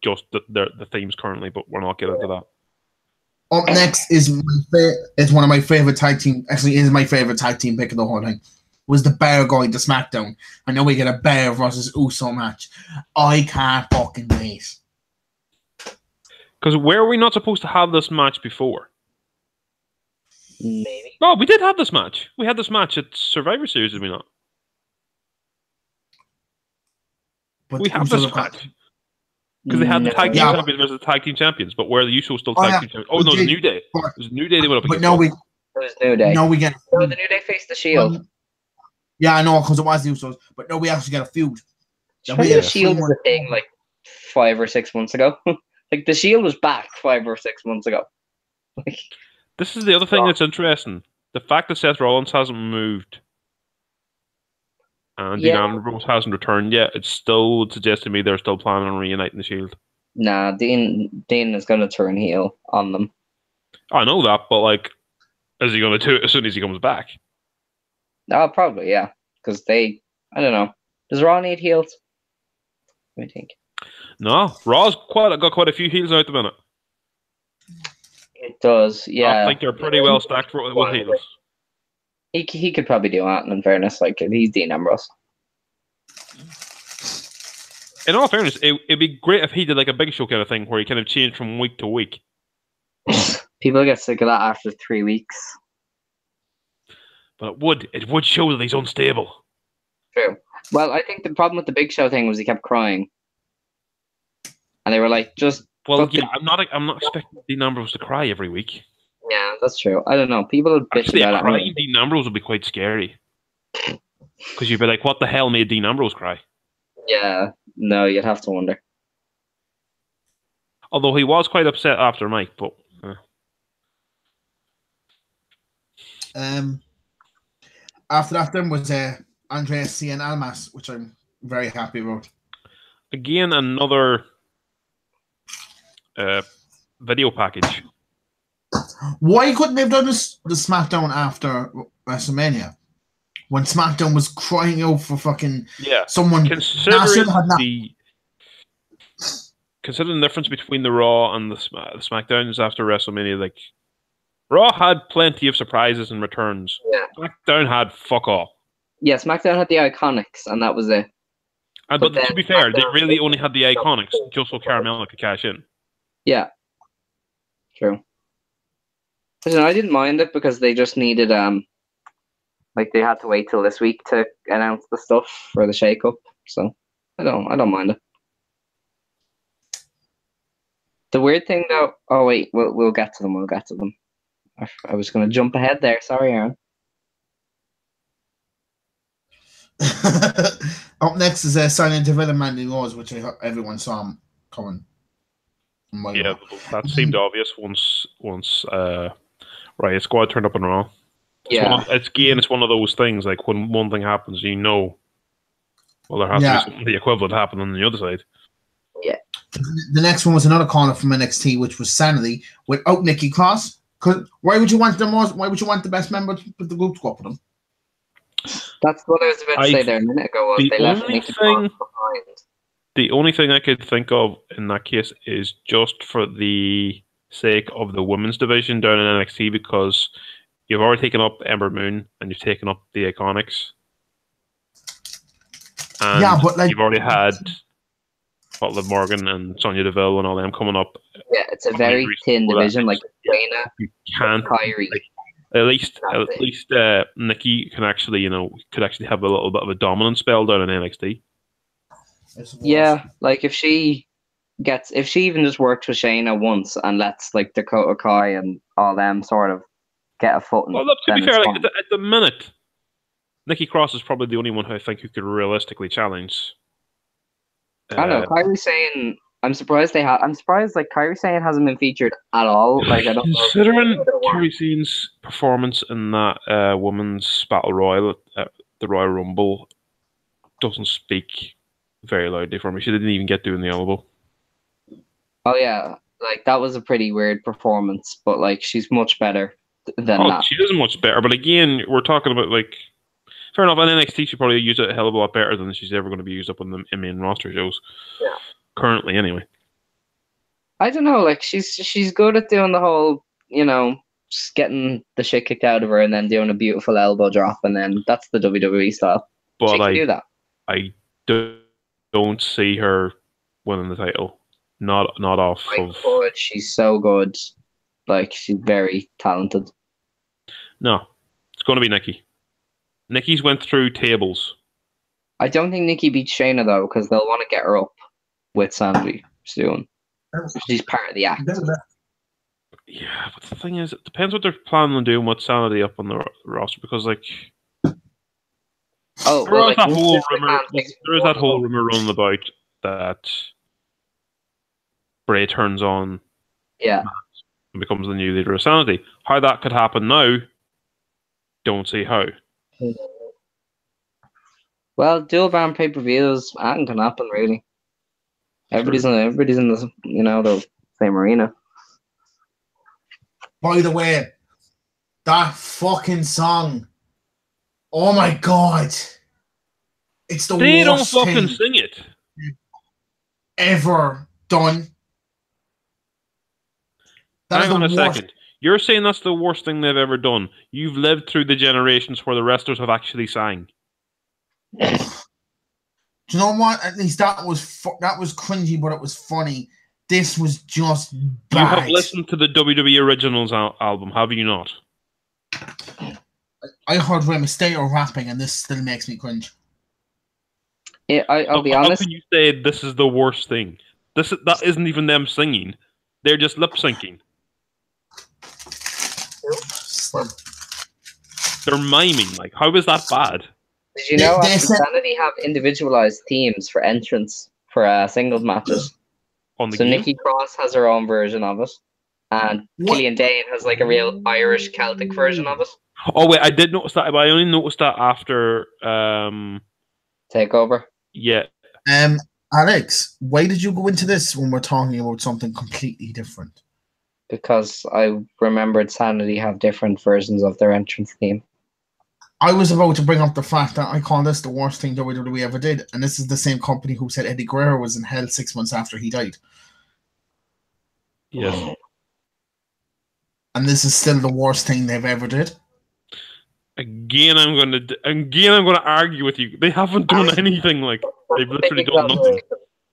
just the themes currently, but we're not getting into that. Up next is one of my favorite tag team. Actually, is my favorite tag team pick of the whole thing. Was the Bear going to SmackDown? I know we get a Bear versus Uso match. I can't fucking wait. Because where are we not supposed to have this match before? Maybe. No, we did have this match. We had this match at Survivor Series, did we not? But we have this match. Because they had the tag team champions versus the tag team champions, but where the Usos still tag team champions. Oh, no, it was a New Day. It was a New Day they went up against. It was New Day. No, we get. No, the New Day faced the Shield. Yeah, I know, because it was the Usos, but no, we actually got a feud. The Shield was a thing like 5 or 6 months ago. Like, the Shield was back 5 or 6 months ago. Like, this is the other thing that's interesting. The fact that Seth Rollins hasn't moved and Dean Ambrose hasn't returned yet, it still would suggest to me they're still planning on reuniting the Shield. Nah, Dean is going to turn heel on them. I know that, but like, is he going to do it as soon as he comes back? Oh, probably, yeah. Because I don't know. Does Raw need heels? What do you think? No, Raw's got quite a few heels out at the minute. It does, yeah. I think they're pretty well stacked with heels. He could probably do that, in fairness. Like, he's Dean Ambrose. In all fairness, it'd be great if he did like a Big Show kind of thing where he kind of changed from week to week. People get sick of that after 3 weeks. But it would show that he's unstable. True. Well, I think the problem with the Big Show thing was he kept crying. And they were like, just... Well, yeah, I'm not expecting Dean Ambrose to cry every week. Yeah, that's true. I don't know. People would bitch about it. Crying Dean Ambrose would be quite scary. Because you'd be like, what the hell made Dean Ambrose cry? Yeah, no, you'd have to wonder. Although he was quite upset after Mike, but... After that, then was Andreas C. and Almas, which I'm very happy about. Again, another video package. Why couldn't they have done the SmackDown after WrestleMania? When SmackDown was crying out for fucking someone. Considering the difference between the Raw and the SmackDowns after WrestleMania, like, Raw had plenty of surprises and returns. Yeah. SmackDown had fuck all. Yeah, SmackDown had the Iconics, and that was it. But to be fair, they really only had the Iconics just so Carmella could cash in. Yeah. True. I didn't mind it because they just needed, like, they had to wait till this week to announce the stuff for the shake-up. So, I don't mind it. The weird thing, though... Oh, wait, we'll get to them. I was going to jump ahead there. Sorry, Aaron. Up next is Silent Devil and Mandy Rose, which I hope everyone saw coming. Yeah, that seemed obvious once Riot Squad turned up in Raw. It's one of those things, like when one thing happens, you know, well, there has to be something the equivalent happening on the other side. Yeah. The next one was another caller from NXT, which was Sanity, without Nikki Cross. Why would you want the best member of the group to go up with them? That's what I was about to say there a minute ago. They left Nikki Cross behind. The only thing I could think of in that case is just for the sake of the women's division down in NXT, because you've already taken up Ember Moon and you've taken up the Iconics. And but like, you've already had Liv Morgan and Sonya Deville and all them coming up. Yeah, it's a very thin division. Like Dana, you can't. Kyrie. At least Nikki can actually, have a little bit of a dominant spell down in NXT. Yeah, like if she if she even just works with Shayna once and lets like Dakota Kai and all them sort of get a footing. Well, look, to be fair, like, at the minute, Nikki Cross is probably the only one who I think who could realistically challenge. I know Kairi Sane. I'm surprised I'm surprised like Kairi Sane hasn't been featured at all. Like I don't considering Kairi Sane's performance in that women's battle royal at the Royal Rumble doesn't speak very loudly for me. She didn't even get doing the elbow. Oh yeah, like that was a pretty weird performance, but like she's much better than that. She is much better, but again, we're talking about like fair enough. On NXT, she probably used it a hell of a lot better than she's ever going to be used up on the main roster shows. Yeah. Currently, anyway. I don't know. Like she's good at doing the whole, just getting the shit kicked out of her and then doing a beautiful elbow drop, and then that's the WWE style. But she can do that. I don't see her winning the title. Not off of. Good. She's so good. Like she's very talented. No, it's going to be Nikki. Nikki's went through tables. I don't think Nikki beats Shayna though, because they'll want to get her up with Sandy soon. She's part of the act. Yeah, but the thing is, it depends what they're planning on doing with Sanity up on the roster, because like, there is that whole rumor running about that Bray turns on, and becomes the new leader of Sanity. How that could happen now, don't see how. Well, dual brand pay-per-views, anything can happen really. Everybody's in the the same arena. By the way, that fucking song. Oh my god. It's the they worst don't fucking thing sing it ever done. Hang on a second. You're saying that's the worst thing they've ever done. You've lived through the generations where the wrestlers have actually sang. Do you know what? At least that was cringy, but it was funny. This was just bad. You have listened to the WWE Originals album, have you not? I heard Rey Mysterio rapping, and this still makes me cringe. Yeah, I'll be honest. How can you say this is the worst thing? That isn't even them singing. They're just lip syncing. They're miming. Like, how is that bad? Did you know Sanity have individualized themes for entrance for singles matches? On the game? Nikki Cross has her own version of it, and Killian Dane has like a real Irish Celtic version of it. Oh wait, I did notice that, but I only noticed that after Takeover. Yeah. Alex, why did you go into this when we're talking about something completely different? Because I remembered Sanity have different versions of their entrance theme. I was about to bring up the fact that I call this the worst thing WWE ever did, and this is the same company who said Eddie Guerrero was in hell 6 months after he died. Yes. And this is still the worst thing they've ever did. Again, I'm going to argue with you. They haven't done anything. Like, they've literally done nothing.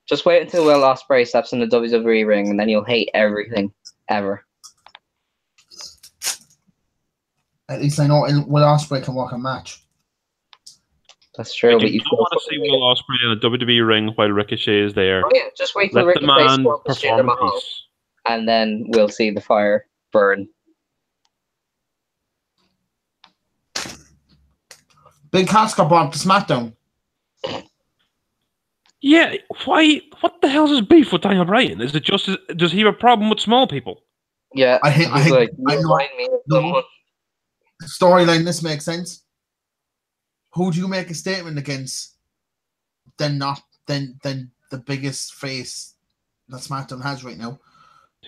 Just wait until Will Ospreay steps in the WWE ring, and then you'll hate everything ever. At least I know Will Ospreay can walk a match. That's true. But you don't want to see Will Ospreay in a WWE ring while Ricochet is there. Oh, yeah, just wait till Ricochet scores Jinder Mahal, and then we'll see the fire burn. Big Cass got brought to SmackDown. Yeah, why? What the hell is his beef with Daniel Bryan? Is it just does he have a problem with small people? Yeah, I think someone. Storyline. This makes sense. Who do you make a statement against? Then the biggest face that SmackDown has right now,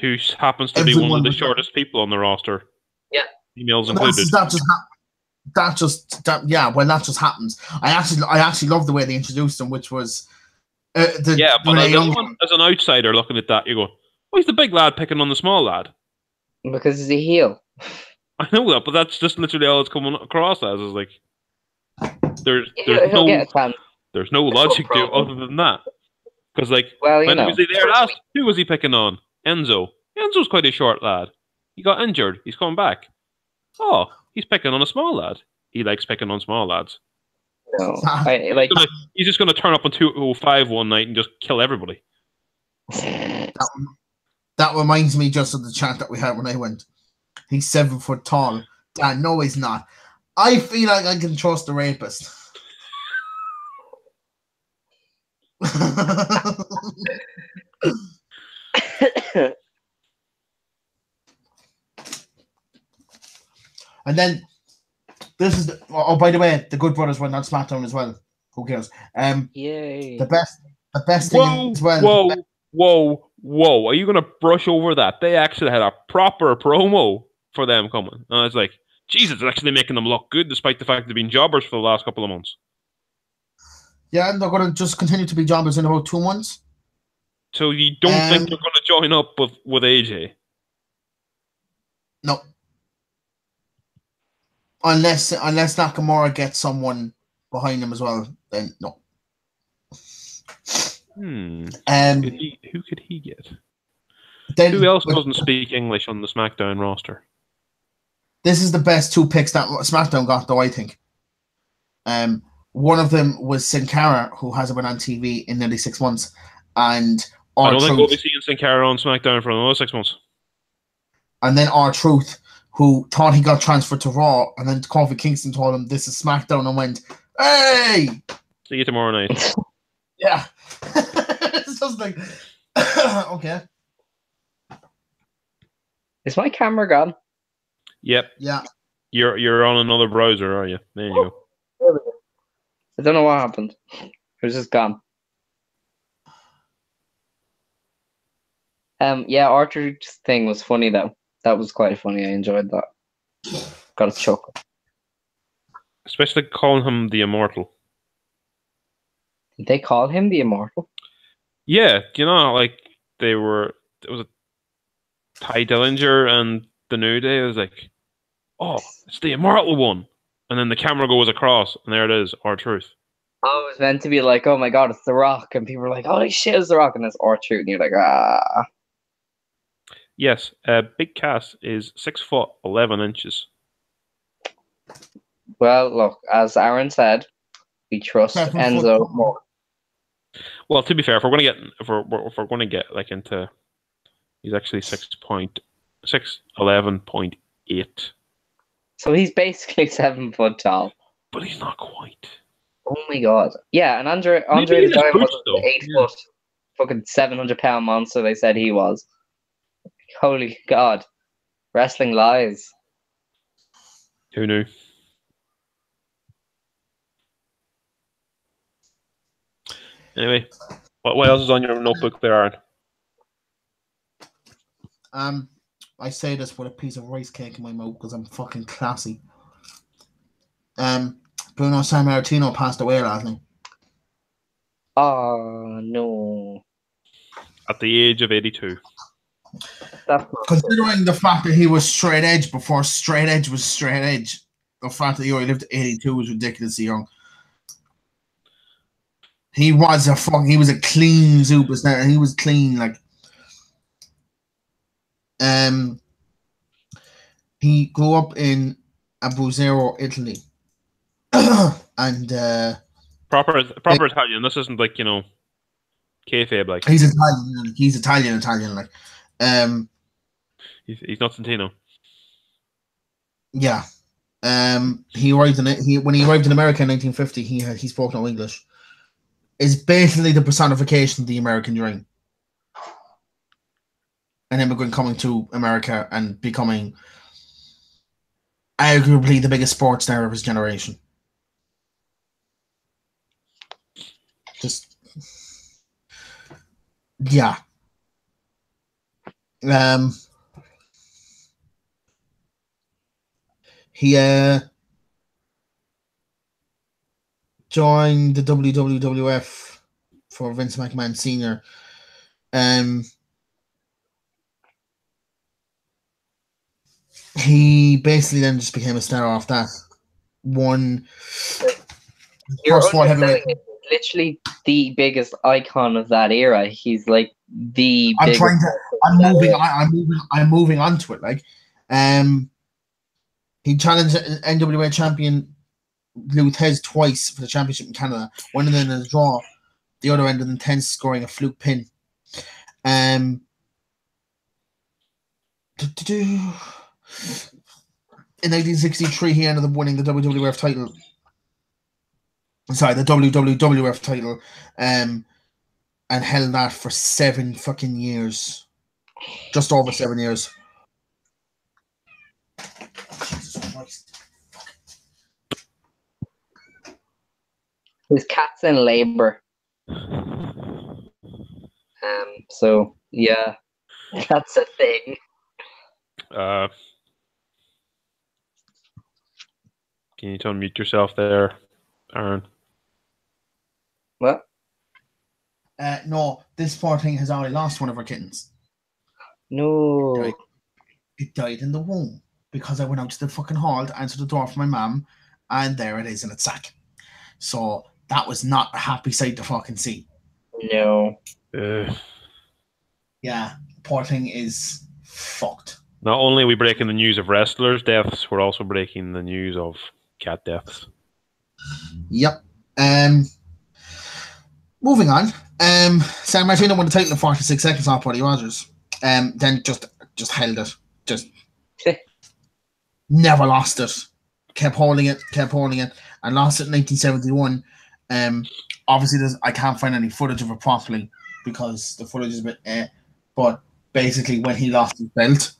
who happens to be one of the shortest people on the roster. Yeah, females included. That just happens. I actually love the way they introduced him, which was but as an outsider looking at that, you go, "Why is the big lad picking on the small lad?" Because he's a heel. I know that, but that's just literally all it's coming across as. Is like there's no logic to it other than that. Because when was he there last? Who was he picking on? Enzo. Enzo's quite a short lad. He got injured. He's coming back. Oh, he's picking on a small lad. He likes picking on small lads. No, he's just going to turn up on 205 one night and just kill everybody. That reminds me just of the chat that we had when I went. He's 7 foot tall. Dan, no, he's not. I feel like I can trust the rapist. And then this is by the way, the Good Brothers went on SmackDown as well. Who cares? Yay! The best thing as well. Whoa! Are you gonna brush over that? They actually had a proper promo for them coming, and I was like, Jesus, it's actually making them look good, despite the fact they've been jobbers for the last couple of months. Yeah, and they're gonna just continue to be jobbers in about 2 months. So you don't think they're gonna join up with AJ? No. Unless Nakamura gets someone behind him as well, then no. Who could he get? Then, who else doesn't speak English on the SmackDown roster? This is the best 2 picks that SmackDown got, though, I think. One of them was Sin Cara, who hasn't been on TV in nearly 6 months, and I don't think we'll be seeing Sin Cara on SmackDown for another 6 months. And then R-Truth, who thought he got transferred to Raw, and then Kofi Kingston told him this is SmackDown and went, "Hey! See you tomorrow night." Yeah. It's just like, okay. Is my camera gone? Yep. Yeah. You're on another browser, are you? There you go. I don't know what happened. It was just gone. Yeah, Archer's thing was funny though. That was quite funny. I enjoyed that. Got a chuckle. Especially calling him the Immortal. Did they call him the Immortal? Yeah, you know, like it was a Ty Dillinger and the New Day. It was like, oh, it's the Immortal one. And then the camera goes across, and there it is, R-Truth. Oh, it was meant to be like, oh my god, it's The Rock. And people were like, holy shit, it's The Rock. And it's R-Truth. And you're like, ah. Yes, Big Cass is 6'11". Well, look, as Aaron said, we trust Enzo more. Well, to be fair, if we're going to get like into, he's actually 6'11.8". So he's basically 7 foot tall. But he's not quite. Oh my god. Yeah, and Andre the Giant was an 8 foot, fucking 700-pound monster they said he was. Holy god. Wrestling lies. Who knew? Anyway, what else is on your notebook there, Aaron? I say this with a piece of rice cake in my mouth because I'm fucking classy. Bruno Sammartino passed away last night. Oh no. At the age of 82. Considering the fact that he was straight edge before straight edge was straight edge, the fact that he only lived to 82 was ridiculously young. He was a clean superstar, and he was clean, like. He grew up in Abruzzo, Italy, and proper Italian. This isn't like, you know, kayfabe like. He's Italian. He's Italian, like. He's not Santino. Yeah. When he arrived in America in 1950, he spoke no English. Is basically the personification of the American dream. An immigrant coming to America and becoming arguably the biggest sports star of his generation. Just, yeah. He joined the WWF for Vince McMahon Sr. He basically then just became a star off that. Literally the biggest icon of that era. He's like the. I'm moving on to it. Like, he challenged NWA champion Lou Thez twice for the championship in Canada. One of them in a draw, the other end of the 10 scoring a fluke pin. In 1963, he ended up winning the WWF title. Sorry, the WWF title, and held that for 7 fucking years. Just over 7 years. Jesus Christ. His cat's in labor. So yeah, that's a thing. Can you unmute yourself there, Aaron? What? No, this poor thing has already lost one of her kittens. No. It died in the womb because I went out to the fucking hall to answer the door for my mum, and there it is in its sack. So that was not a happy sight to fucking see. No. Yeah, poor thing is fucked. Not only are we breaking the news of wrestlers' deaths, we're also breaking the news of cat deaths. Yep. Moving on. San Martino won the title in 46 seconds off Buddy Rogers. Then just held it. Just never lost it. Kept holding it, and lost it in 1971. Obviously, I can't find any footage of it properly because the footage is a bit. But basically, when he lost his belt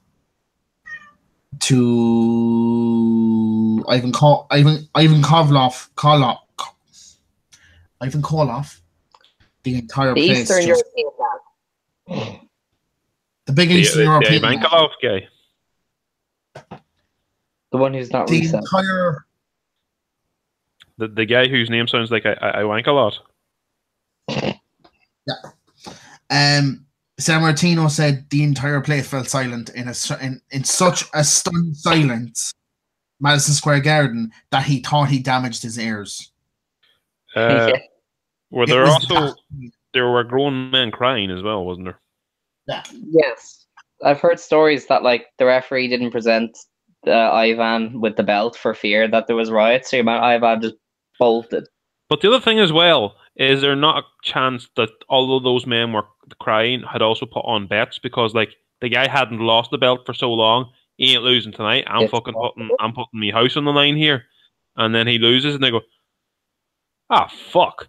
to Ivan Koloff, the entire place. Eastern European man. The big Eastern European man. The Koloff guy. The one who's not the reset. Entire. The guy whose name sounds like I wank a lot. Yeah. San Martino said the entire place fell silent in such a stunned silence, Madison Square Garden, that he thought he damaged his ears. There were grown men crying as well, wasn't there? Yeah. Yes, I've heard stories that like the referee didn't present Ivan with the belt for fear that there was riots, so Ivan just bolted. But the other thing as well is there not a chance that all of those men were crying had also put on bets because like the guy hadn't lost the belt for so long, he ain't losing tonight. I'm putting my house on the line here, and then he loses, and they go, fuck.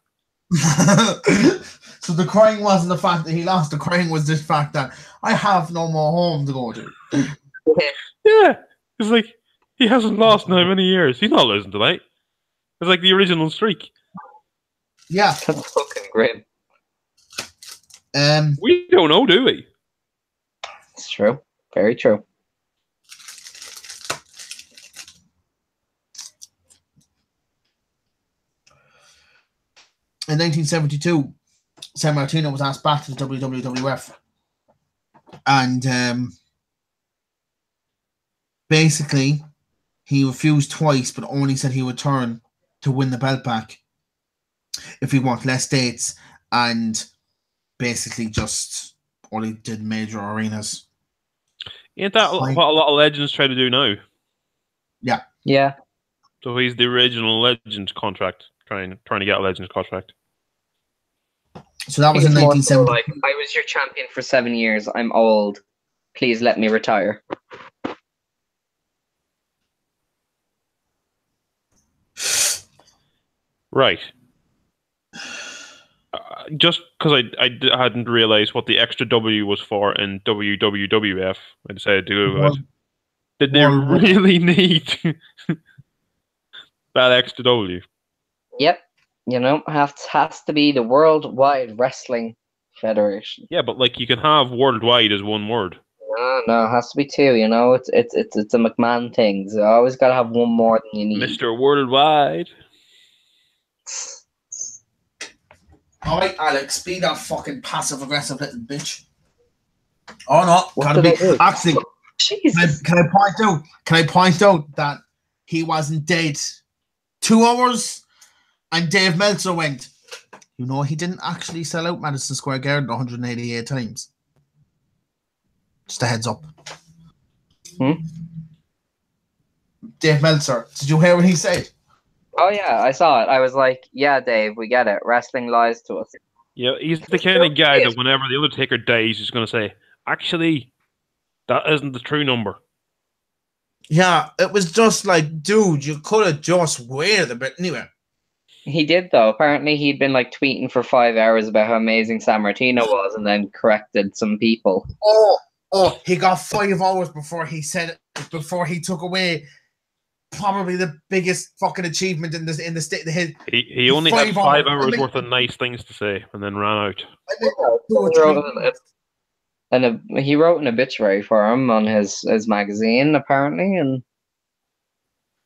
So the crying wasn't the fact that he lost. The crying was the fact that I have no more home to go to. Yeah, it's like he hasn't lost in how many years? He's not losing tonight. It's like the original streak. Yeah, that's fucking grim. We don't know, do we? It's true. Very true. In 1972, San Martino was asked back to the WWF, and basically he refused twice, but only said he would return to win the belt back if he wanted less dates, and basically just only did major arenas. Ain't that what a lot of legends try to do now? Yeah. Yeah. So he's the original Legends contract, trying to get a Legends contract. So that was in 1970. Like, I was your champion for 7 years. I'm old. Please let me retire. Right. Just because I hadn't realized what the extra W was for in WWF, I decided to Google it. Did they really need that extra W? Yep. You know, has to be the Worldwide Wrestling Federation. Yeah, but like you can have worldwide as one word. No, it has to be two. You know, it's a McMahon thing. So you always got to have one more than you need. Mr. Worldwide. All right, Alex, be that fucking passive-aggressive little bitch. Oh no, gotta be. Actually, can I point out that he wasn't dead 2 hours, and Dave Meltzer went, you know, he didn't actually sell out Madison Square Garden 188 times. Just a heads up. Dave Meltzer, did you hear what he said? Oh yeah, I saw it. I was like, yeah, Dave, we get it. Wrestling lies to us. Yeah, he's the kind of guy that whenever the Undertaker dies, he's going to say, "Actually, that isn't the true number." Yeah, it was just like, dude, you could have just waited a bit anyway. He did, though. Apparently, he'd been like tweeting for 5 hours about how amazing Sammartino was, and then corrected some people. Oh, he got 5 hours before he took away probably the biggest fucking achievement in the state. He only had 5 hours worth of nice things to say, and then ran out. He wrote an obituary for him on his magazine, apparently, and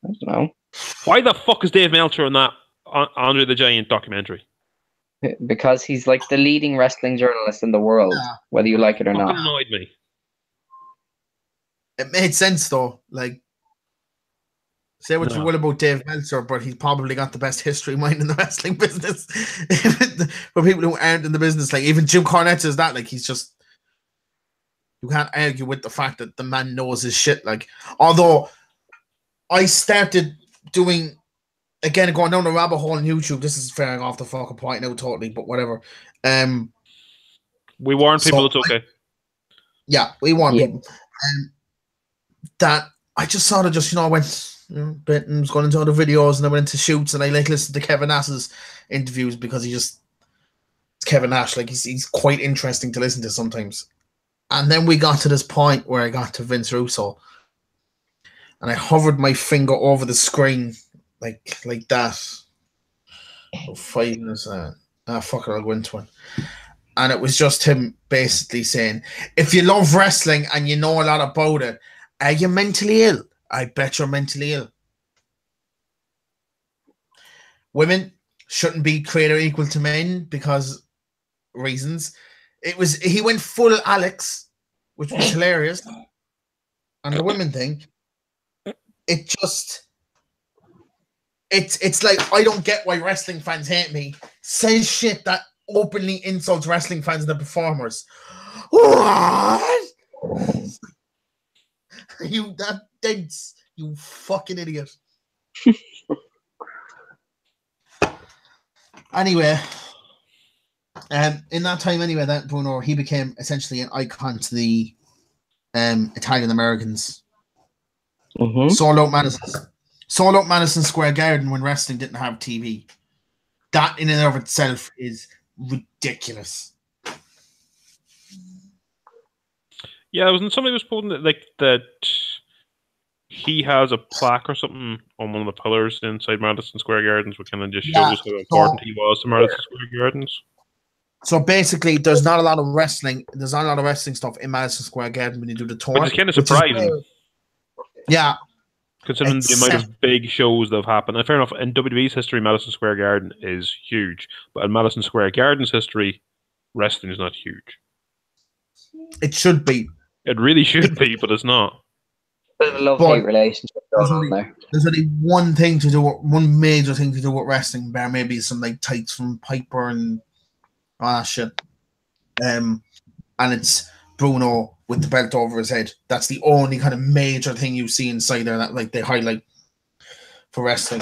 I don't know. Why the fuck is Dave Meltzer on that Andre the Giant documentary? Because he's like the leading wrestling journalist in the world, whether you like it or not. Annoyed me. It made sense though. Like, say what you will about Dave Meltzer, but he's probably got the best history mind in the wrestling business. For people who aren't in the business, like even Jim Cornette is that. Like, he's just, you can't argue with the fact that the man knows his shit. Like, although I started doing, again, going down the rabbit hole on YouTube. This is faring off the fucking point now, totally, but whatever. We warn people, it's okay. We warn people. That I just sort of just, I went, Benton was going into other videos, and I went into shoots, and I like listened to Kevin Nash's interviews because it's Kevin Nash. Like, he's quite interesting to listen to sometimes. And then we got to this point where I got to Vince Russo, and I hovered my finger over the screen like that for 5 minutes. Fuck it, I'll go into it. And it was just him basically saying, if you love wrestling and you know a lot about it, are you mentally ill? I bet you're mentally ill. Women shouldn't be created equal to men because reasons. He went full Alex, which was hilarious. And the women thing, it's like, I don't get why wrestling fans hate me. Says shit that openly insults wrestling fans and the performers. What? You that dense, you fucking idiot. Anyway, in that time anyway, that Bruno, he became essentially an icon to the Italian Americans. Sold out Madison Square Garden when wrestling didn't have TV. That in and of itself is ridiculous. Yeah, somebody was quoting that he has a plaque or something on one of the pillars inside Madison Square Gardens, which kind of just shows how important he was to Madison Square Gardens. So basically, there's not a lot of wrestling. There's not a lot of wrestling stuff in Madison Square Garden when you do the tour. Which is kind of surprising. Yeah. Considering the amount of big shows that have happened. And fair enough, in WWE's history, Madison Square Garden is huge. But in Madison Square Garden's history, wrestling is not huge. It should be. It really should be, but it's not. Bit of a love-hate relationship going on there. There's only one major thing to do with wrestling, bar maybe some like tights from Piper and all that shit. And it's Bruno with the belt over his head. That's the only kind of major thing you see inside there that like they highlight for wrestling.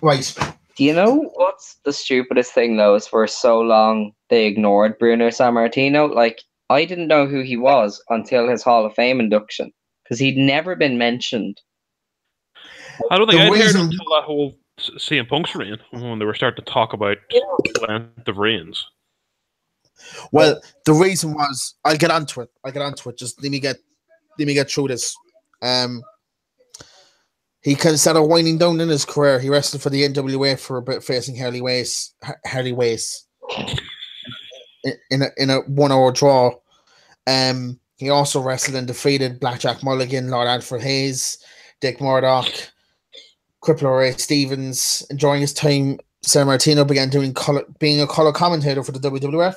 Right. Do you know what's the stupidest thing though? Is for so long they ignored Bruno Sammartino. Like, I didn't know who he was until his Hall of Fame induction because he'd never been mentioned. I don't think I'd heard until that whole CM Punk's reign when they were starting to talk about length of reigns. Well, the reason was I'll get onto it. Just let me get through this. He kind of started winding down in his career. He wrestled for the NWA for a bit, facing Harley Wace in a 1 hour draw. He also wrestled and defeated Blackjack Mulligan, Lord Alfred Hayes, Dick Murdoch, Crippler Ray Stevens. And during his time, Sammartino began being a color commentator for the WWF.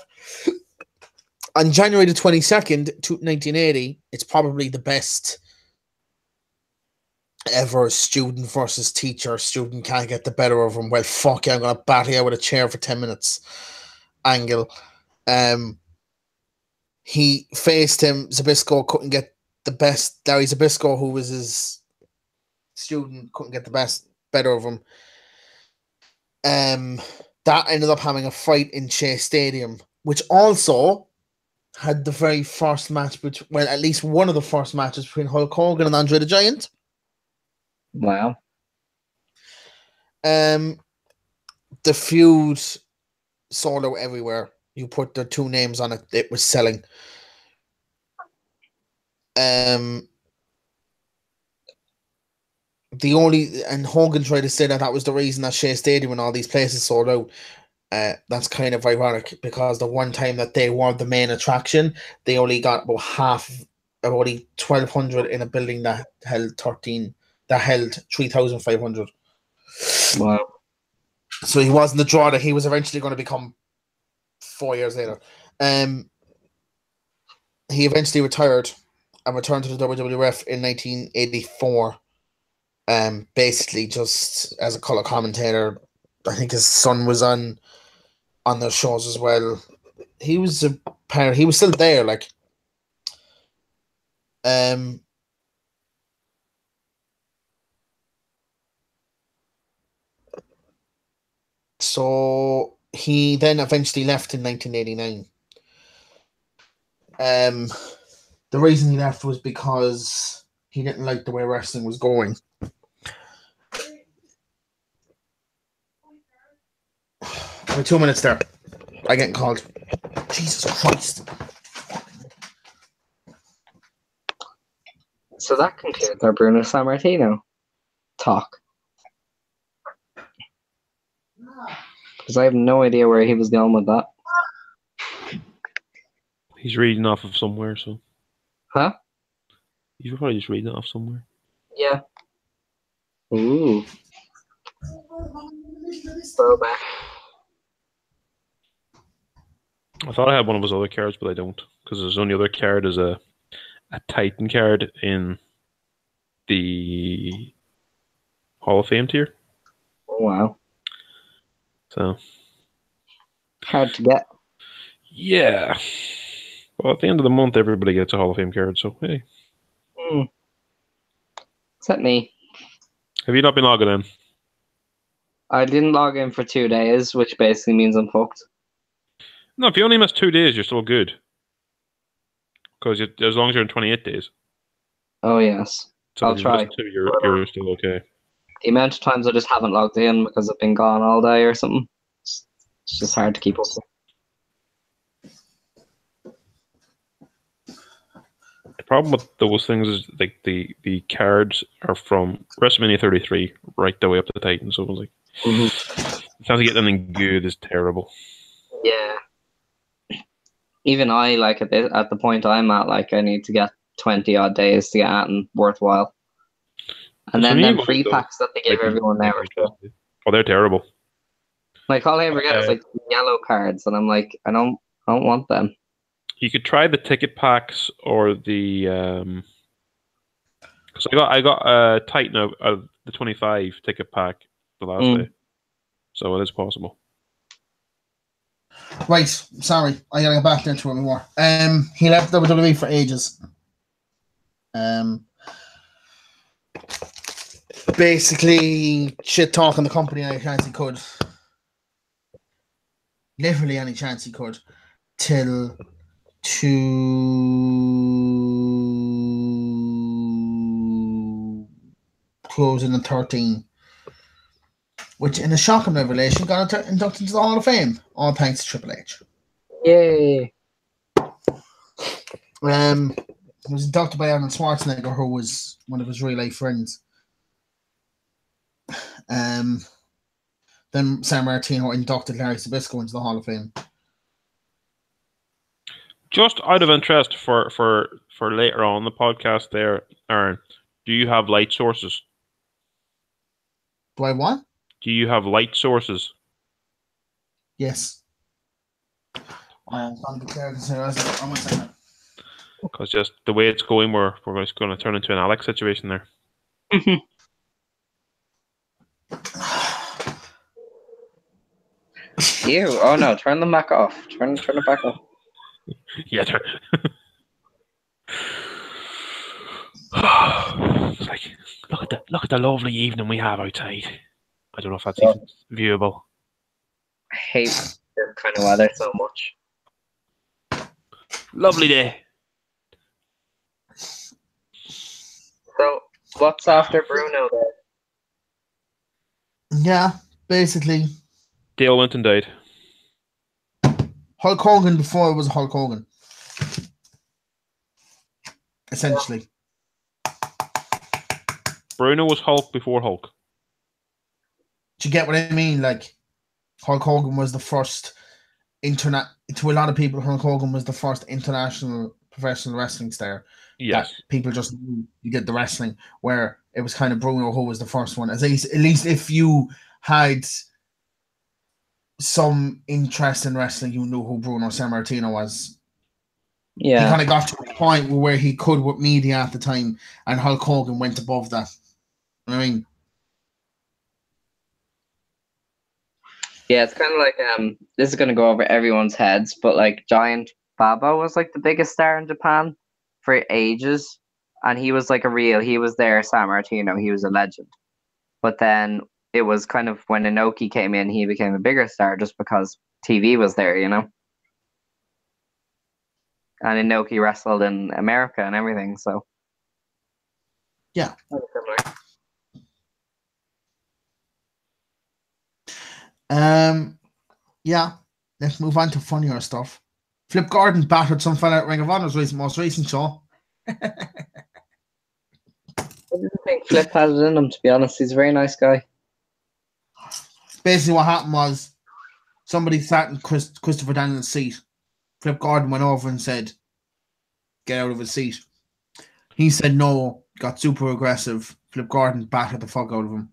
On January the 22nd, 1980, it's probably the best ever student versus teacher. Student can't get the better of him. Well, fuck yeah, I'm going to batter you with a chair for 10 minutes. Angle. He faced him. Zbyszko couldn't get the best. Larry Zbyszko, who was his student, couldn't get the better of him. that ended up having a fight in Shea Stadium, which also had the very first match between, well, at least one of the first matches between Hulk Hogan and Andre the Giant. Wow. The feud sold out everywhere. You put the two names on it, it was selling. And Hogan tried to say that was the reason that Shea Stadium and all these places sold out. That's kind of ironic because the one time that they were the main attraction, they only got about 1,200 in a building that held 3,500. Wow. So he wasn't the draw that he was eventually going to become 4 years later. He eventually retired and returned to the WWF in 1984. Basically just as a color commentator. I think his son was on their shows as well. He was he was still there, like. So he then eventually left in 1989. The reason he left was because he didn't like the way wrestling was going. Only 2 minutes there. I get called. Jesus Christ. So that concludes our Bruno Sammartino talk. Because I have no idea where he was going with that. He's reading off of somewhere, so. Huh? He's probably just reading it off somewhere. Yeah. Ooh. Throwback. I thought I had one of his other cards, but I don't. Because his only other card is a Titan card in the Hall of Fame tier. Oh, wow. So. Hard to get. Yeah. Well, at the end of the month, everybody gets a Hall of Fame card, so hey. Except me. Have you not been logging in? I didn't log in for 2 days, which basically means I'm fucked. No, if you only miss 2 days, you're still good. Because as long as you're in 28 days. Oh, yes. So I'll try. You're still okay. The amount of times I just haven't logged in because I've been gone all day or something, it's just hard to keep up with. The problem with those things is like the cards are from WrestleMania 33 right the way up to the Titan. So it was like, the chance of getting anything good is terrible. Yeah. Even I, like, at the point I'm at, like, I need to get 20 odd days to get at and worthwhile. And then them free packs that they give everyone now are oh, they're terrible. Like, all I ever get is like yellow cards, and I'm like, I don't want them. You could try the ticket packs or the because I got a Titan of the 25 ticket pack the last day, so it is possible. Right, sorry, I gotta get back into it more. He left WWE for ages. Basically, shit talking the company any chance he could. Literally any chance he could. Till 2013. Which, in a shocking revelation, got inducted into the Hall of Fame. All thanks to Triple H. Yay! He was inducted by Arnold Schwarzenegger, who was one of his real life friends. Then Sammartino inducted Larry Zbyszko into the Hall of Fame. Just out of interest for later on the podcast there, Aaron, do you have light sources? Do I what? Do you have light sources? Yes. I'm going to declare this here. Because just the way it's going, we're just going to turn into an Alex situation there. Ew! Oh no! Turn them back off. Turn it back off. Yeah. It's like, look at the lovely evening we have outside. I don't know if that's even viewable. I hate this kind of weather so much. Lovely day. So, what's after Bruno then? Yeah, basically. Dale went and died. Hulk Hogan before it was Hulk Hogan. Essentially. Bruno was Hulk before Hulk. Do you get what I mean? Like, Hulk Hogan was the first to a lot of people, Hulk Hogan was the first international professional wrestling star. Yes. That people just knew he did the wrestling, where it was kind of Bruno who was the first one. At least if you had some interest in wrestling, you knew who Bruno Sammartino was. Yeah. He kind of got to a point where he could with media at the time, and Hulk Hogan went above that. I mean, yeah, it's kind of like this is going to go over everyone's heads, but like Giant Baba was like the biggest star in Japan for ages, and he was like he was there, Sammartino, he was a legend. But then it was kind of when Inoki came in, he became a bigger star just because TV was there, you know. And Inoki wrestled in America and everything, so yeah. Yeah. Let's move on to funnier stuff. Flip Gordon battered some fella at Ring of Honor's most recent show. I didn't think Flip had it in him, to be honest. He's a very nice guy. Basically, what happened was somebody sat in Christopher Daniels' seat. Flip Gordon went over and said, "Get out of his seat." He said no, got super aggressive. Flip Gordon battered the fuck out of him.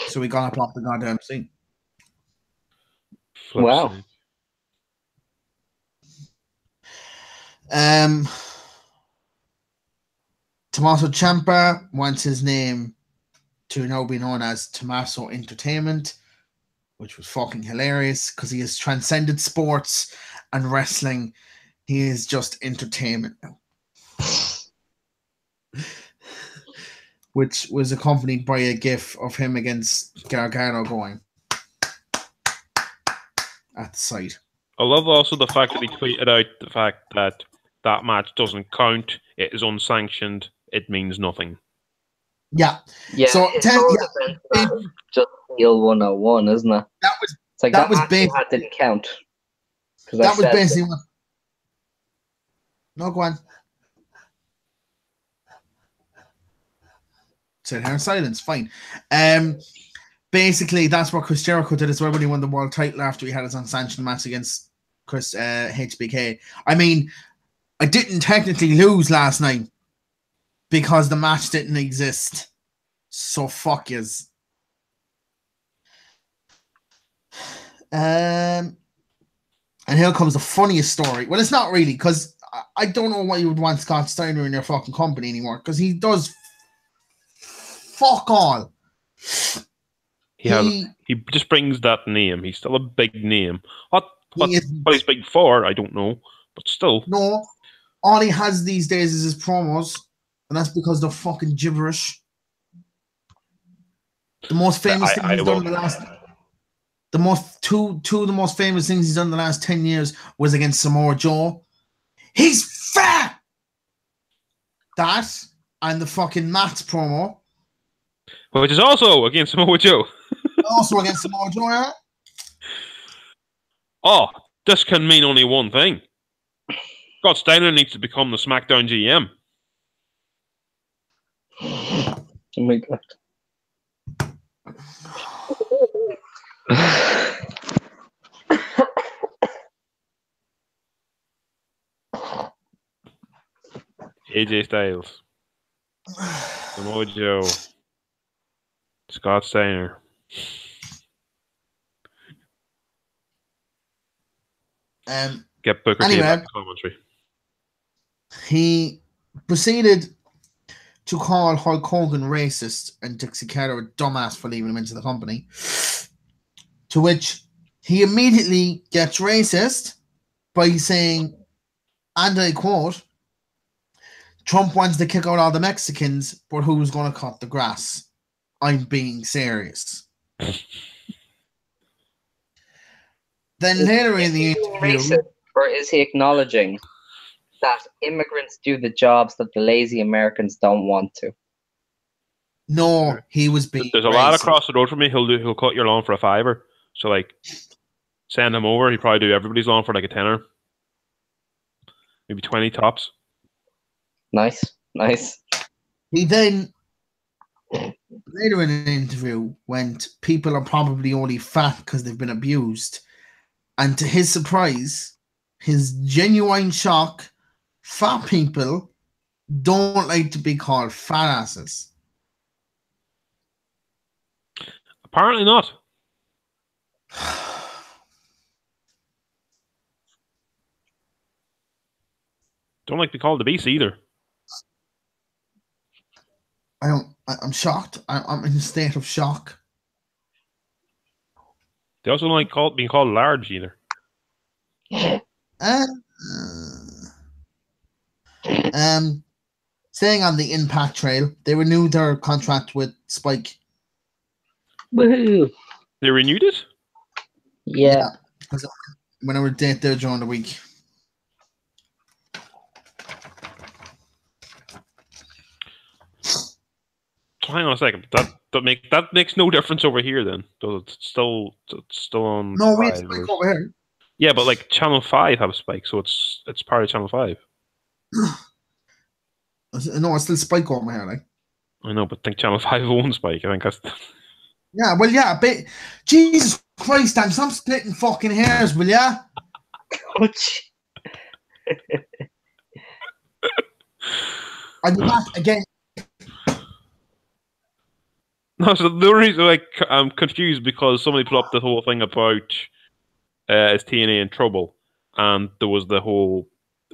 So he got up off the goddamn seat. Wow. Tommaso Ciampa wants his name to now be known as Tommaso Entertainment, which was fucking hilarious because he has transcended sports and wrestling. He is just entertainment now. Which was accompanied by a gif of him against Gargano going at the site. I love also the fact that he tweeted out the fact that that match doesn't count, it is unsanctioned, it means nothing. Yeah. Yeah, so just Heel 101, isn't it? It's like that was basically didn't count. That was basically what. No, go on. Sit here in silence, fine. Basically, that's what Chris Jericho did as well when he won the world title after he had his unsanctioned match against Chris HBK. I mean, I didn't technically lose last night because the match didn't exist. So fuck yous. And here comes the funniest story. Well, it's not really, because I don't know why you would want Scott Steiner in your fucking company anymore, because he does fuck all. He just brings that name. He's still a big name. What he's big for, I don't know. But still. No. All he has these days is his promos, and that's because they're fucking gibberish. The most famous thing he's done in the last... Two of the most famous things he's done in the last 10 years was against Samoa Joe. He's fat! That, and the fucking Matt's promo. Which is also against Samoa Joe. Also against Samoa Joe, yeah? Oh, this can mean only one thing. Scott Steiner needs to become the SmackDown GM. Oh my god. AJ Styles, Samoa Joe, Scott Steiner. Get Booker T back to commentary. He proceeded to call Hulk Hogan racist and Dixie Carter a dumbass for leaving him into the company. To which he immediately gets racist by saying, and I quote, "Trump wants to kick out all the Mexicans, but who's going to cut the grass? I'm being serious." Then later in the he being interview, racist, or is he acknowledging that immigrants do the jobs that the lazy Americans don't want to? no, he was being There's a racist. lad across the road from me. He'll cut your lawn for a $5. So like, send him over. He'd probably do everybody's lawn for like a $10, maybe 20 tops. Nice. He then later in an interview went, "People are probably only fat because they've been abused," and to his surprise, his genuine shock, fat people don't like to be called fat asses. Apparently not. Don't like to be called the beast either. I'm shocked. I'm in a state of shock. They also don't like being called large either. Staying on the Impact Trail, they renewed their contract with Spike. Woohoo! They renewed it? Yeah. Because when I were date there during the week. Hang on a second. That makes no difference over here then. It's still on. No, we have Spike over here. Yeah, but like Channel 5 have Spike, so it's part of Channel 5. No, it's still Spike over here, like. I know, but I think Channel 5 owns Spike. I think that's. Yeah, well, yeah, but Jesus Christ, Dan, stop splitting fucking hairs, will ya? Are you back again? No, so the only reason I'm confused because somebody put up the whole thing about is TNA in trouble, and there was the whole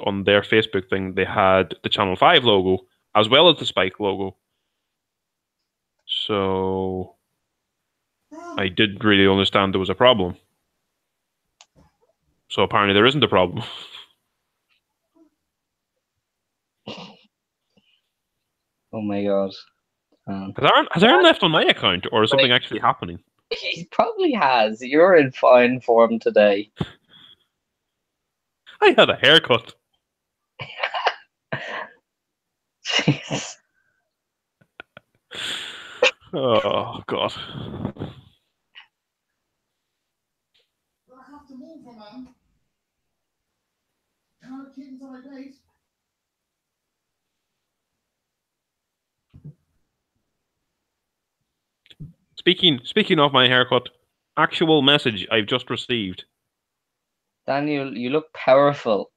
on their Facebook thing they had the Channel 5 logo as well as the Spike logo. So I didn't really understand there was a problem. So apparently there isn't a problem. Oh my god. Has Aaron left on my account, or is something actually happening? He probably has. You're in fine form today. I had a haircut. Jeez. Oh, God. I have to move, man. And the kittens on my plate. Speaking of my haircut, actual message I've just received. Daniel, you look powerful.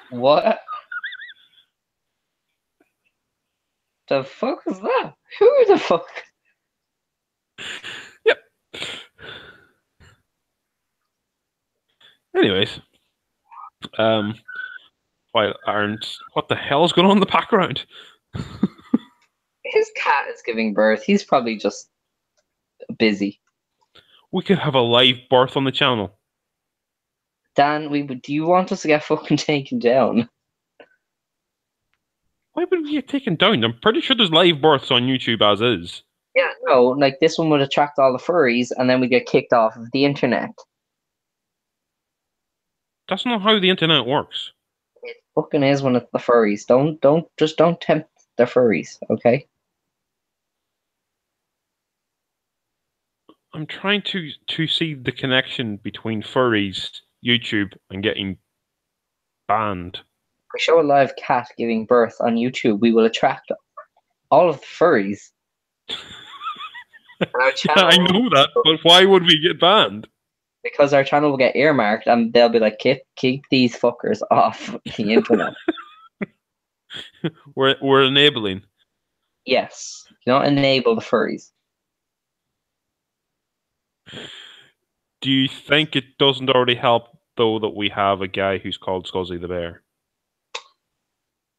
What? The fuck is that? Who the fuck? Yep. Anyways, while what the hell is going on in the background? His cat is giving birth. He's probably just busy. We could have a live birth on the channel. Dan, do you want us to get fucking taken down? Why would we get taken down? I'm pretty sure there's live births on YouTube as is. Yeah, no, like this one would attract all the furries and then we get kicked off of the internet. That's not how the internet works. It fucking is when it's the furries. Don't tempt the furries, okay? I'm trying to see the connection between furries, YouTube, and getting banned. If we show a live cat giving birth on YouTube, we will attract all of the furries. Yeah, I know that, but why would we get banned? Because our channel will get earmarked and they'll be like, keep these fuckers off the internet. We're enabling. Yes. You don't enable the furries. Do you think it doesn't already help, though, that we have a guy who's called Scuzzy the Bear?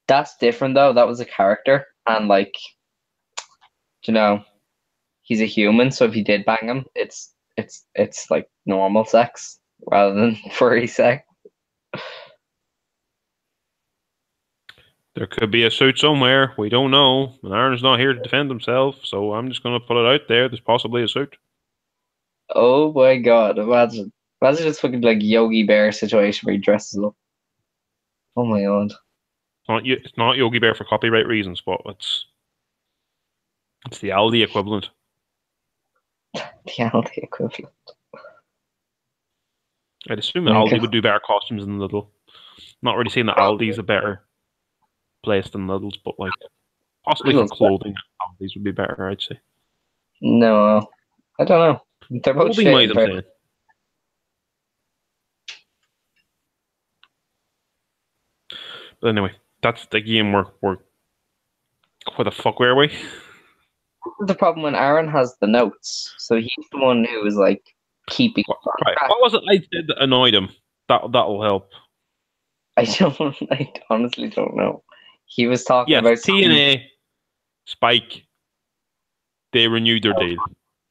That's different, though. That was a character. And, like, you know, he's a human, so if you did bang him, it's like normal sex rather than furry sex. There could be a suit somewhere. We don't know. And Aaron's not here to defend himself, so I'm just going to put it out there. There's possibly a suit. Oh my god, imagine. That's just fucking like Yogi Bear situation where he dresses up. Oh my god. It's not Yogi Bear for copyright reasons, but it's the Aldi equivalent. The Aldi equivalent. I'd assume that Aldi would do better costumes than Lidl. Not really saying that Aldi's a better place than Lidl's, but like possibly for clothing, Aldi's would be better, I'd say. No, I don't know. They're both clothing wise, I'm saying. But anyway, that's the game we're where the fuck were we? The problem when Aaron has the notes, so he's the one who is like keeping. Right. What was it I did that annoyed him? That'll help. I honestly don't know. He was talking about TNA, Spike. They renewed their deal.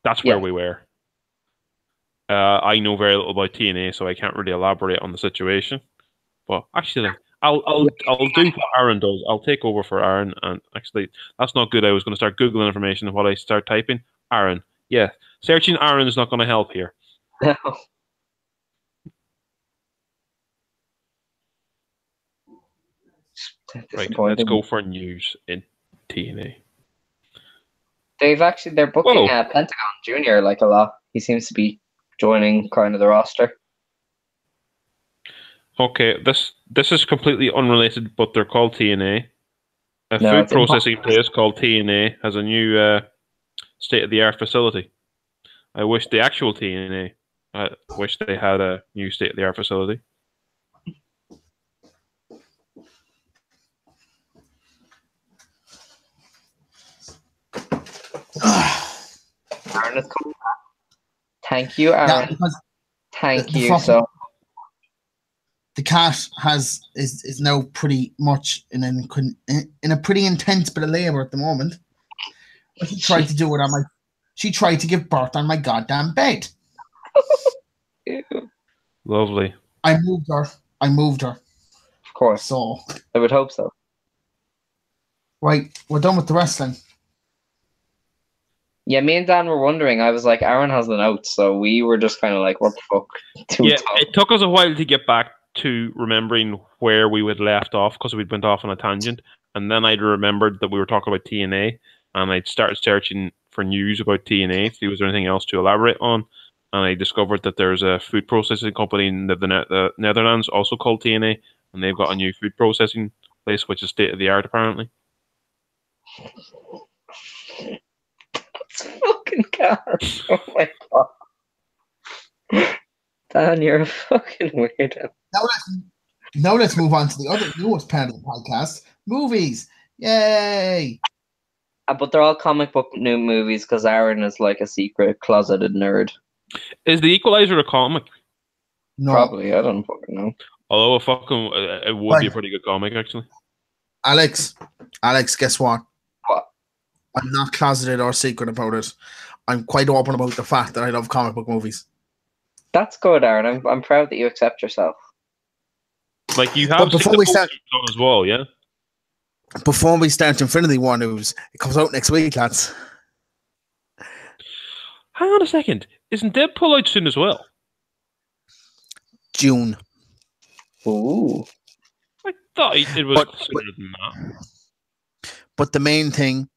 That's where we were. I know very little about TNA, so I can't really elaborate on the situation. But actually, I'll do what Aaron does. I'll take over for Aaron, and actually, that's not good. I was going to start Googling information while I start typing. Aaron, searching Aaron is not going to help here. No. Right, let's go for news in TNA. They're booking Pentagon Jr. like a lot. He seems to be joining kind of the roster. Okay, this is completely unrelated, but they're called TNA. A food processing place called TNA has a new state-of-the-art facility. I wish the actual TNA, wish they had a new state-of-the-art facility. Aaron is coming back. Thank you, Aaron. Thank you. So the cat is now pretty much in a pretty intense bit of labor at the moment. She tried to do it she tried to give birth on my goddamn bed. Lovely. I moved her. Of course. So I would hope so. Right, we're done with the wrestling. Yeah, me and Dan were wondering. I was like, Aaron has the notes, so we were just kind of like, what the fuck? It took us a while to get back to remembering where we had left off because we'd went off on a tangent, and then I'd remembered that we were talking about TNA, and I'd started searching for news about TNA to see was there anything else to elaborate on, and I discovered that there's a food processing company in the Netherlands also called TNA, and they've got a new food processing place which is state of the art apparently. Fucking car. Oh my god. Dan, you're a fucking weirdo. Now let's move on to the other newest part of the podcast. Movies. Yay! But they're all comic book new movies because Aaron is like a secret closeted nerd. Is The Equalizer a comic? No. Probably. I don't fucking know. Although it would be a pretty good comic actually. Alex, guess what? What? I'm not closeted or secret about it. I'm quite open about the fact that I love comic book movies. That's good, Aaron. I'm proud that you accept yourself. Like you have before we start as well, yeah? Before we start Infinity War news, it comes out next week, lads. Hang on a second. Isn't Deadpool out soon as well? June. Ooh. I thought it was sooner than that. But the main thing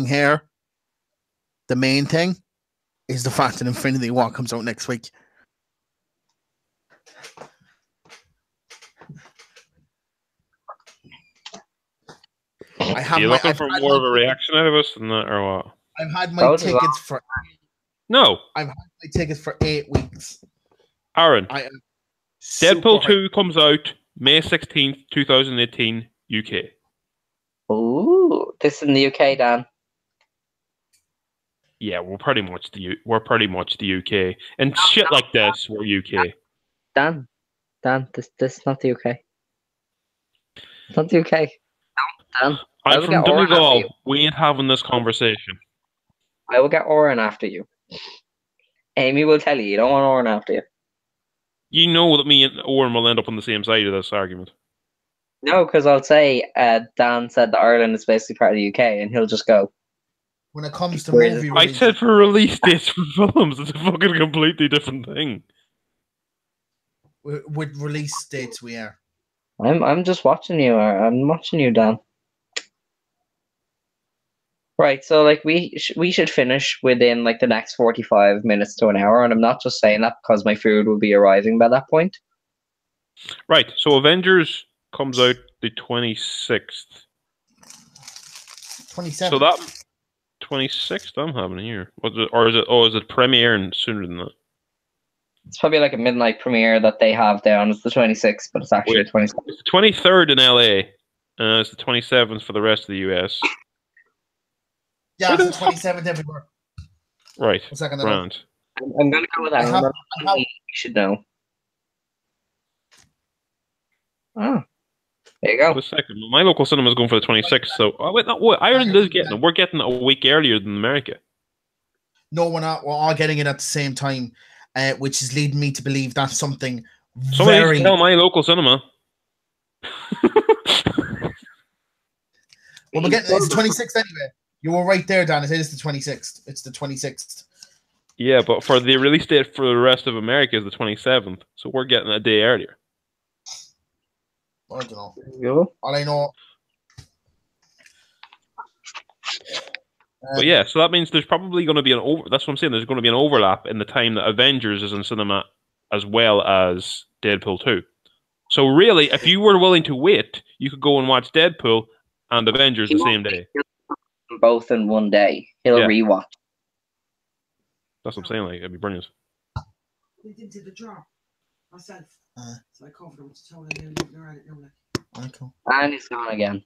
here is the fact that Infinity War comes out next week. Are you looking for more of a reaction out of us than that, or what? I've had my tickets for... No. I've had my tickets for 8 weeks. Aaron, Deadpool 2 comes out May 16th, 2018, UK. Ooh, this in the UK, Dan. Yeah, we're pretty much the UK, and shit like this, we're UK. Dan, this is not the UK. It's not the UK. Dan, I'm from Donegal. We ain't having this conversation. I will get Oren after you. Amy will tell you don't want Oren after you. You know that me and Oren will end up on the same side of this argument. No, because I'll say Dan said that Ireland is basically part of the UK, and he'll just go. When it comes to movie I said for release dates for films, it's a fucking completely different thing. with release dates we are. I'm just watching you. I'm watching you, Dan. Right, so like we should finish within like the next 45 minutes to an hour, and I'm not just saying that because my food will be arriving by that point. Right, so Avengers comes out the 26th. 27th. So that 26th I'm having here. Is it premiering sooner than that? It's probably like a midnight premiere that they have down. It's the 26th, but it's actually the 27th. It's the 23rd in LA. It's the 27th for the rest of the US. Yeah, it's the 27th everywhere. Right. A second. Brand. I'm going to go with that. You should know. Oh, there you go. For a second, my local cinema is going for the 26th. So, Ireland is getting it. We're getting it a week earlier than America. No, we're not. We're all getting it at the same time, which is leading me to believe that's something Somebody very... tell my local cinema. Well, we're getting it's the 26th anyway. You were right there, Dan. It is the 26th. It's the 26th. Yeah, but for the release date for the rest of America is the 27th. So we're getting a day earlier. I don't know. Yeah. All I know... But yeah, so that means there's probably going to be that's what I'm saying. There's going to be an overlap in the time that Avengers is in cinema as well as Deadpool 2. So really, if you were willing to wait, you could go and watch Deadpool and Avengers the same day. Both in one day. He'll rewatch. That's what I'm saying. Like, it'd be brilliant. Went into the jar myself. So I covered him with the towel and then they're at it now. Okay. And he's gone again.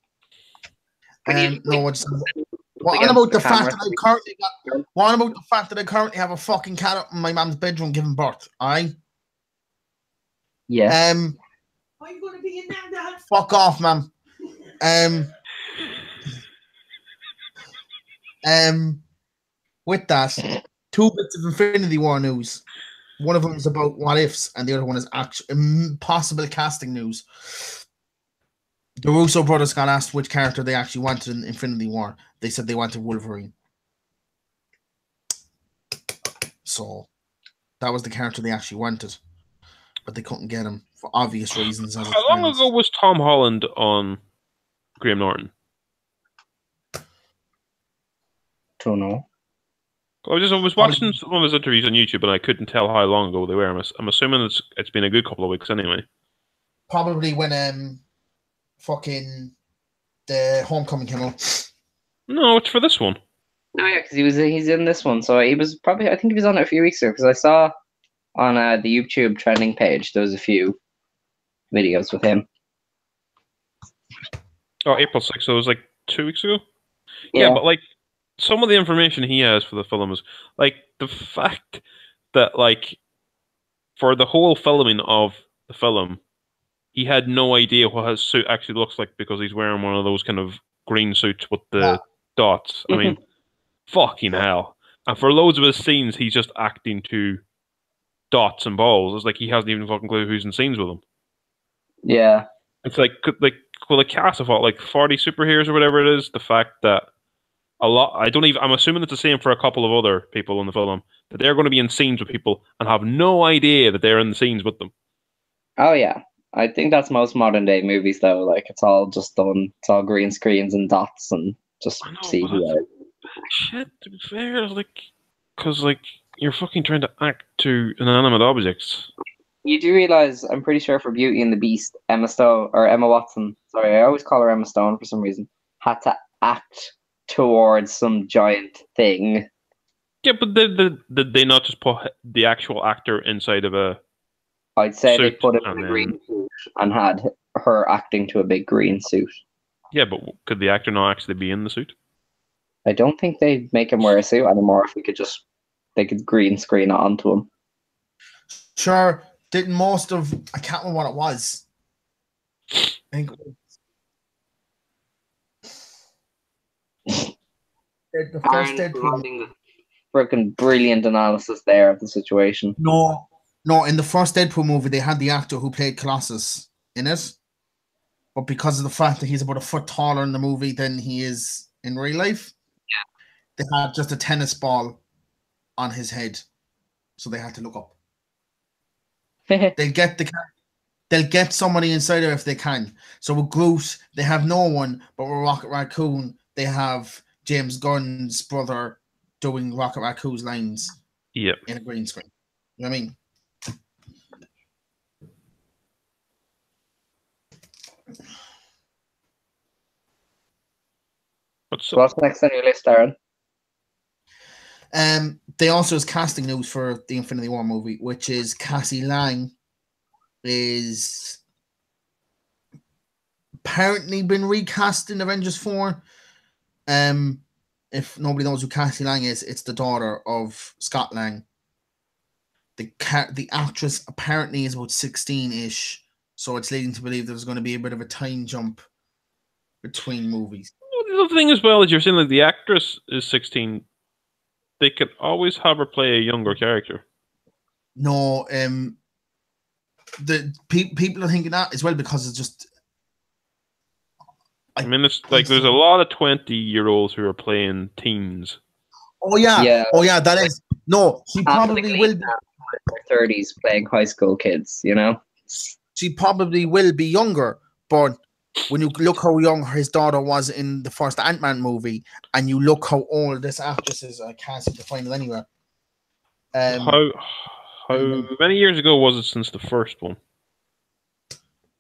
What about the fact that I currently have a fucking cat up in my mom's bedroom giving birth? Aye. Yeah. I'm going to be in there, Dad. Fuck off, man. With that, 2 bits of Infinity War news. One of them is about what ifs, and the other one is actual possible casting news. The Russo brothers got asked which character they actually wanted in Infinity War. They said they wanted Wolverine. So that was the character they actually wanted, but they couldn't get him for obvious reasons. How long ago was Tom Holland on Graham Norton? Don't know. I was watching some of his interviews on YouTube, and I couldn't tell how long ago they were. I'm assuming it's been a good couple of weeks anyway. Probably when fucking the Homecoming came out. No, it's for this one. No, yeah, because he's in this one. So he was I think he was on it a few weeks ago, because I saw on the YouTube trending page there was a few videos with him. Oh, April 6th, so it was like 2 weeks ago? Yeah, but like some of the information he has for the film is like the fact that like for the whole filming of the film, he had no idea what his suit actually looks like because he's wearing one of those kind of green suits with the dots. I mean, fucking hell. And for loads of his scenes, he's just acting to dots and balls. It's like he hasn't even fucking clue who's in scenes with him. Yeah. It's like well, the cast of what, like 40 superheroes or whatever it is, the fact that I'm assuming it's the same for a couple of other people in the film, that they're going to be in scenes with people and have no idea that they're in the scenes with them. Oh, yeah. I think that's most modern day movies, though. Like, it's all just done, it's all green screens and dots and just CGI. Shit, to be fair, because you're fucking trying to act to inanimate objects. You do realize, I'm pretty sure for Beauty and the Beast, Emma Watson, sorry, I always call her Emma Stone for some reason, had to act towards some giant thing. Yeah, but did they not just put the actual actor inside of a I'd say suit they put him in a green suit and had her acting to a big green suit. Yeah, but could the actor not actually be in the suit? I don't think they'd make him wear a suit anymore if they could green screen it onto him. Sure, didn't most of... I can't remember what it was. I think the first Deadpool... Freaking brilliant analysis there of the situation. No, in the first Deadpool movie, they had the actor who played Colossus in it. But because of the fact that he's about a foot taller in the movie than he is in real life, they had just a tennis ball on his head. So they had to look up. They'll get somebody inside there if they can. So with Groot, they have no one, but with Rocket Raccoon, they have James Gunn's brother doing Rocket Raccoon's lines in a green screen. You know what I mean? What's next on your list, Aaron? They also has casting news for the Infinity War movie, which is Cassie Lang is apparently been recast in Avengers 4. If nobody knows who Cassie Lang is, it's the daughter of Scott Lang. The actress apparently is about 16-ish, so it's leading to believe there's going to be a bit of a time jump between movies. Well, the thing as well is you're saying that the actress is 16. They can always have her play a younger character. No, the people are thinking that as well because it's just. I mean, it's like there's a lot of 20-year-olds who are playing teens. Oh yeah. Oh yeah, that is. No, she probably will be. Her 30s playing high school kids, you know? She probably will be younger, but when you look how young his daughter was in the first Ant-Man movie, and you look how old this actress is, I can't seem to find it anywhere. How many years ago was it since the first one?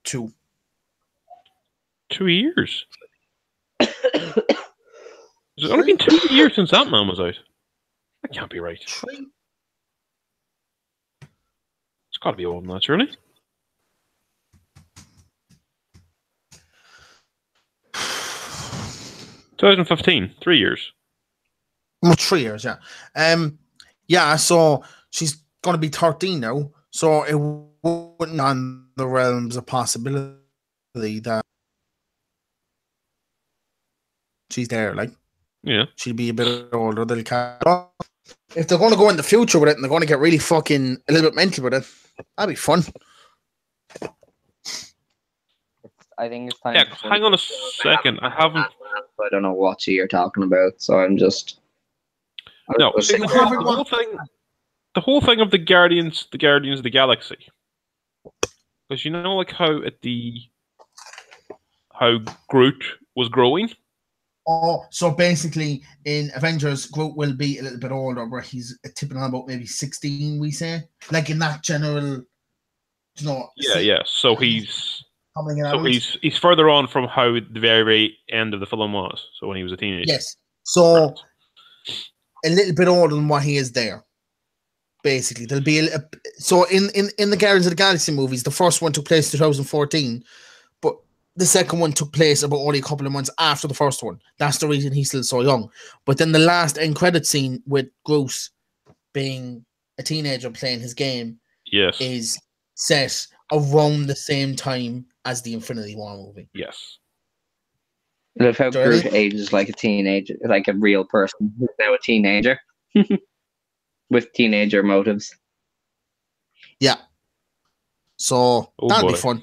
2. 2 years? Has it only been 2 years since Ant-Man was out? That can't be right. 3. It's got to be older than that, surely. 2015, 3 years. Well, 3 years, yeah. Yeah, so she's going to be 13 now, so it wouldn't on the realms of possibility that she's there, like. Yeah. She'll be a bit older. If they're going to go in the future with it and they're going to get really fucking a little bit mental with it, that'd be fun. I think it's time. Yeah, hang on a second. I don't know what you're talking about, so I'm just. No, the whole thing of the Guardians of the Galaxy. Because you know, like how Groot was growing. Oh, so basically in Avengers, Groot will be a little bit older, where he's tipping on about maybe 16, we say, like in that general, you know. Yeah. So he's further on from how the very end of the film was. So when he was a teenager. Yes. So a little bit older than what he is there. Basically, there'll be so in the Guardians of the Galaxy movies, the first one took place in 2014, but the second one took place about only a couple of months after the first one. That's the reason he's still so young. But then the last end credit scene with Groot being a teenager playing his game, is set around the same time as the Infinity War movie. Yes. I love how Groot ages like a teenager, like a real person who's now a teenager. With teenager motives. Yeah. So that'd be fun.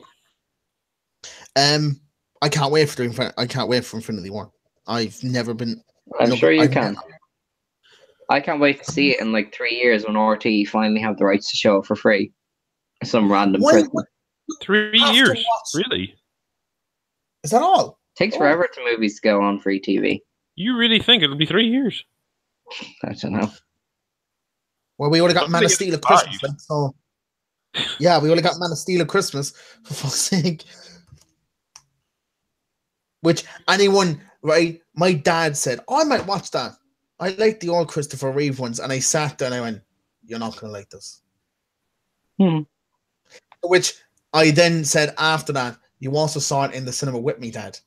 I can't wait for Infinity War. I've never been. I'm sure you can. I can't wait to see it in like 3 years when RT finally have the rights to show it for free. Some random person. 3 years, really? Is that all? Takes forever to movies to go on free TV. You really think it'll be 3 years? I don't know. Well, we would have got Man of Steel at Christmas, like, so yeah, we would have got Man of Steel at Christmas, for fuck's sake. Which anyone, right? My dad said, "Oh, I might watch that. I like the old Christopher Reeve ones," and I sat there and I went, "You're not gonna like this." Which I then said after that, "You also saw it in the cinema with me, Dad.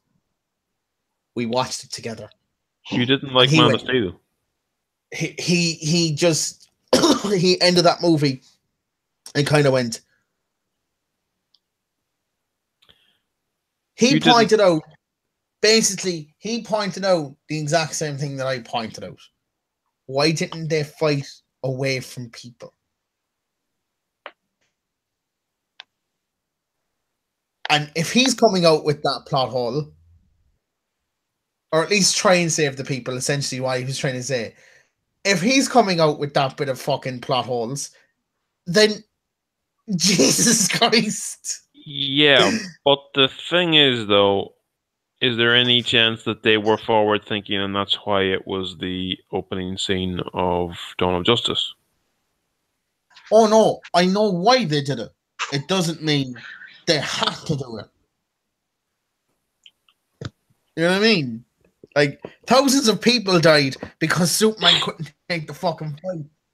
We watched it together." You didn't like Man of Steel? He just he ended that movie and kind of went. He pointed out the exact same thing that I pointed out. Why didn't they fight away from people? And if he's coming out with that plot hole, or at least try and save the people, essentially what he was trying to say, if he's coming out with that bit of fucking plot holes, then Jesus Christ. Yeah, but the thing is, though, is there any chance that they were forward thinking and that's why it was the opening scene of Dawn of Justice? Oh no, I know why they did it. It doesn't mean they had to do it. You know what I mean? Like, thousands of people died because Superman couldn't take the fucking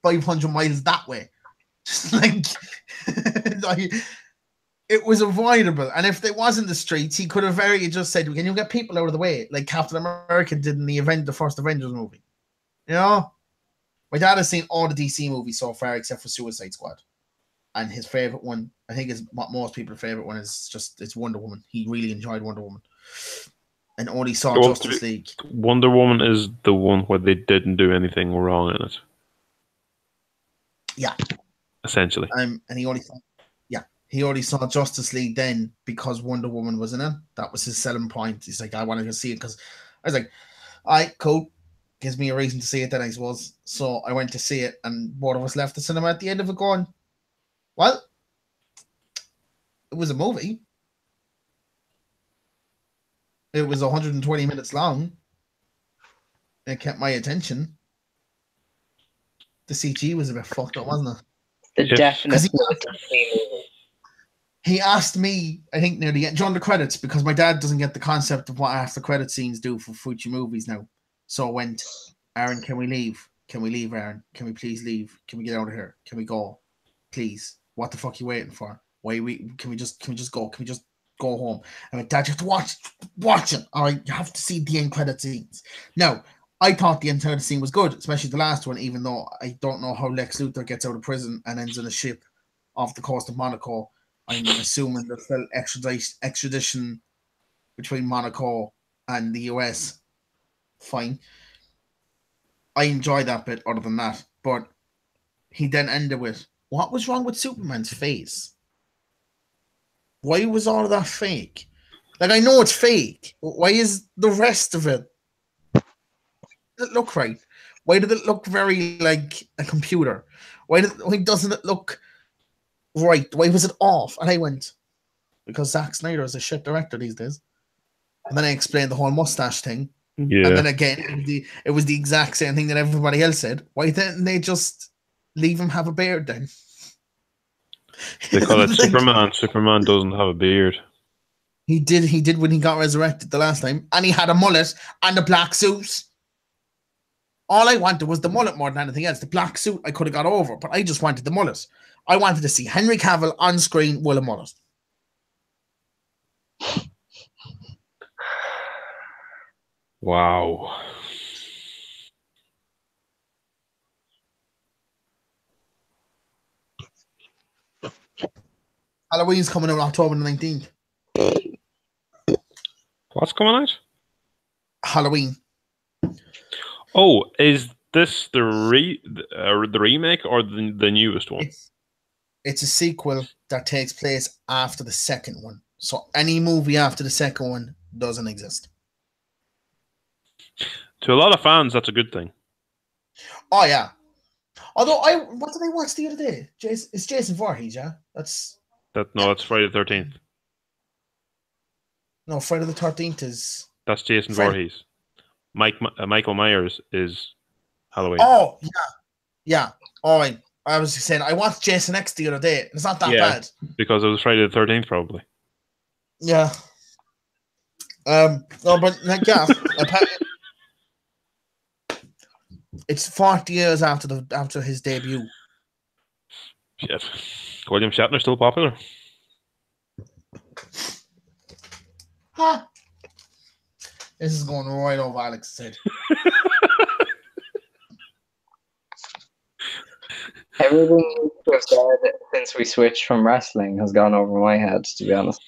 500 miles that way. Just like, like, it was avoidable. And if they was in the streets, he could have very just said, can you get people out of the way? Like Captain America did in the first Avengers movie. You know? My dad has seen all the DC movies so far except for Suicide Squad. And his favorite one, I think is what most people's favorite one is it's Wonder Woman. He really enjoyed Wonder Woman. And only saw Justice League. Wonder Woman is the one where they didn't do anything wrong in it. Yeah. Essentially. And he only saw Justice League then because Wonder Woman was in it. That was his selling point. He's like, I want to see it because I was like, all right, cool. Gives me a reason to see it then, I suppose. So I went to see it, and both of us left the cinema at the end of it going, well, it was a movie. It was 120 minutes long. It kept my attention. The CG was a bit fucked up, wasn't it? The definite. He asked me, I think near the end, during the credits, because my dad doesn't get the concept of what after credit scenes do for future movies now. So I went, Aaron, can we leave? Can we leave, Aaron? Can we please leave? Can we get out of here? Can we go? Please. What the fuck are you waiting for? Can we just go? Can we just go home? I went, Dad, you have to watch it. All right, you have to see the end credit scenes. Now, I thought the entire scene was good, especially the last one, even though I don't know how Lex Luthor gets out of prison and ends in a ship off the coast of Monaco. I'm assuming there's still extradition between Monaco and the US. Fine. I enjoy that bit other than that. But he then ended with, what was wrong with Superman's face? Why was all of that fake? Like, I know it's fake. But why is the rest of it? Does it look right? Why did it look very like a computer? Why doesn't it look right? Why was it off? And I went, because Zack Snyder is a shit director these days. And then I explained the whole mustache thing. Yeah. And then again, it was the exact same thing that everybody else said. Why didn't they just leave him have a beard then? They call it Superman. Superman doesn't have a beard. He did when he got resurrected the last time. And he had a mullet and a black suit. All I wanted was the mullet more than anything else. The black suit I could have got over, but I just wanted the mullet. I wanted to see Henry Cavill on screen with a mullet. Wow. Halloween's coming out October 19th. What's coming out? Halloween. Oh, is this the remake or the newest one? It's a sequel that takes place after the second one. So any movie after the second one doesn't exist. To a lot of fans, that's a good thing. Oh yeah. Although what did I watch the other day? It's Jason Voorhees, yeah? That's Friday the 13th. No, Friday the 13th is... That's Jason Voorhees. Michael Myers is Halloween. Oh, yeah. Yeah. All right. I was saying, I watched Jason X the other day. It's not that bad. Because it was Friday the 13th, probably. Yeah. No, but like, yeah. It's 40 years after his debut. Shit. William Shatner's still popular. Huh. This is going right over Alex's head. Everything we've said since we switched from wrestling has gone over my head, to be honest.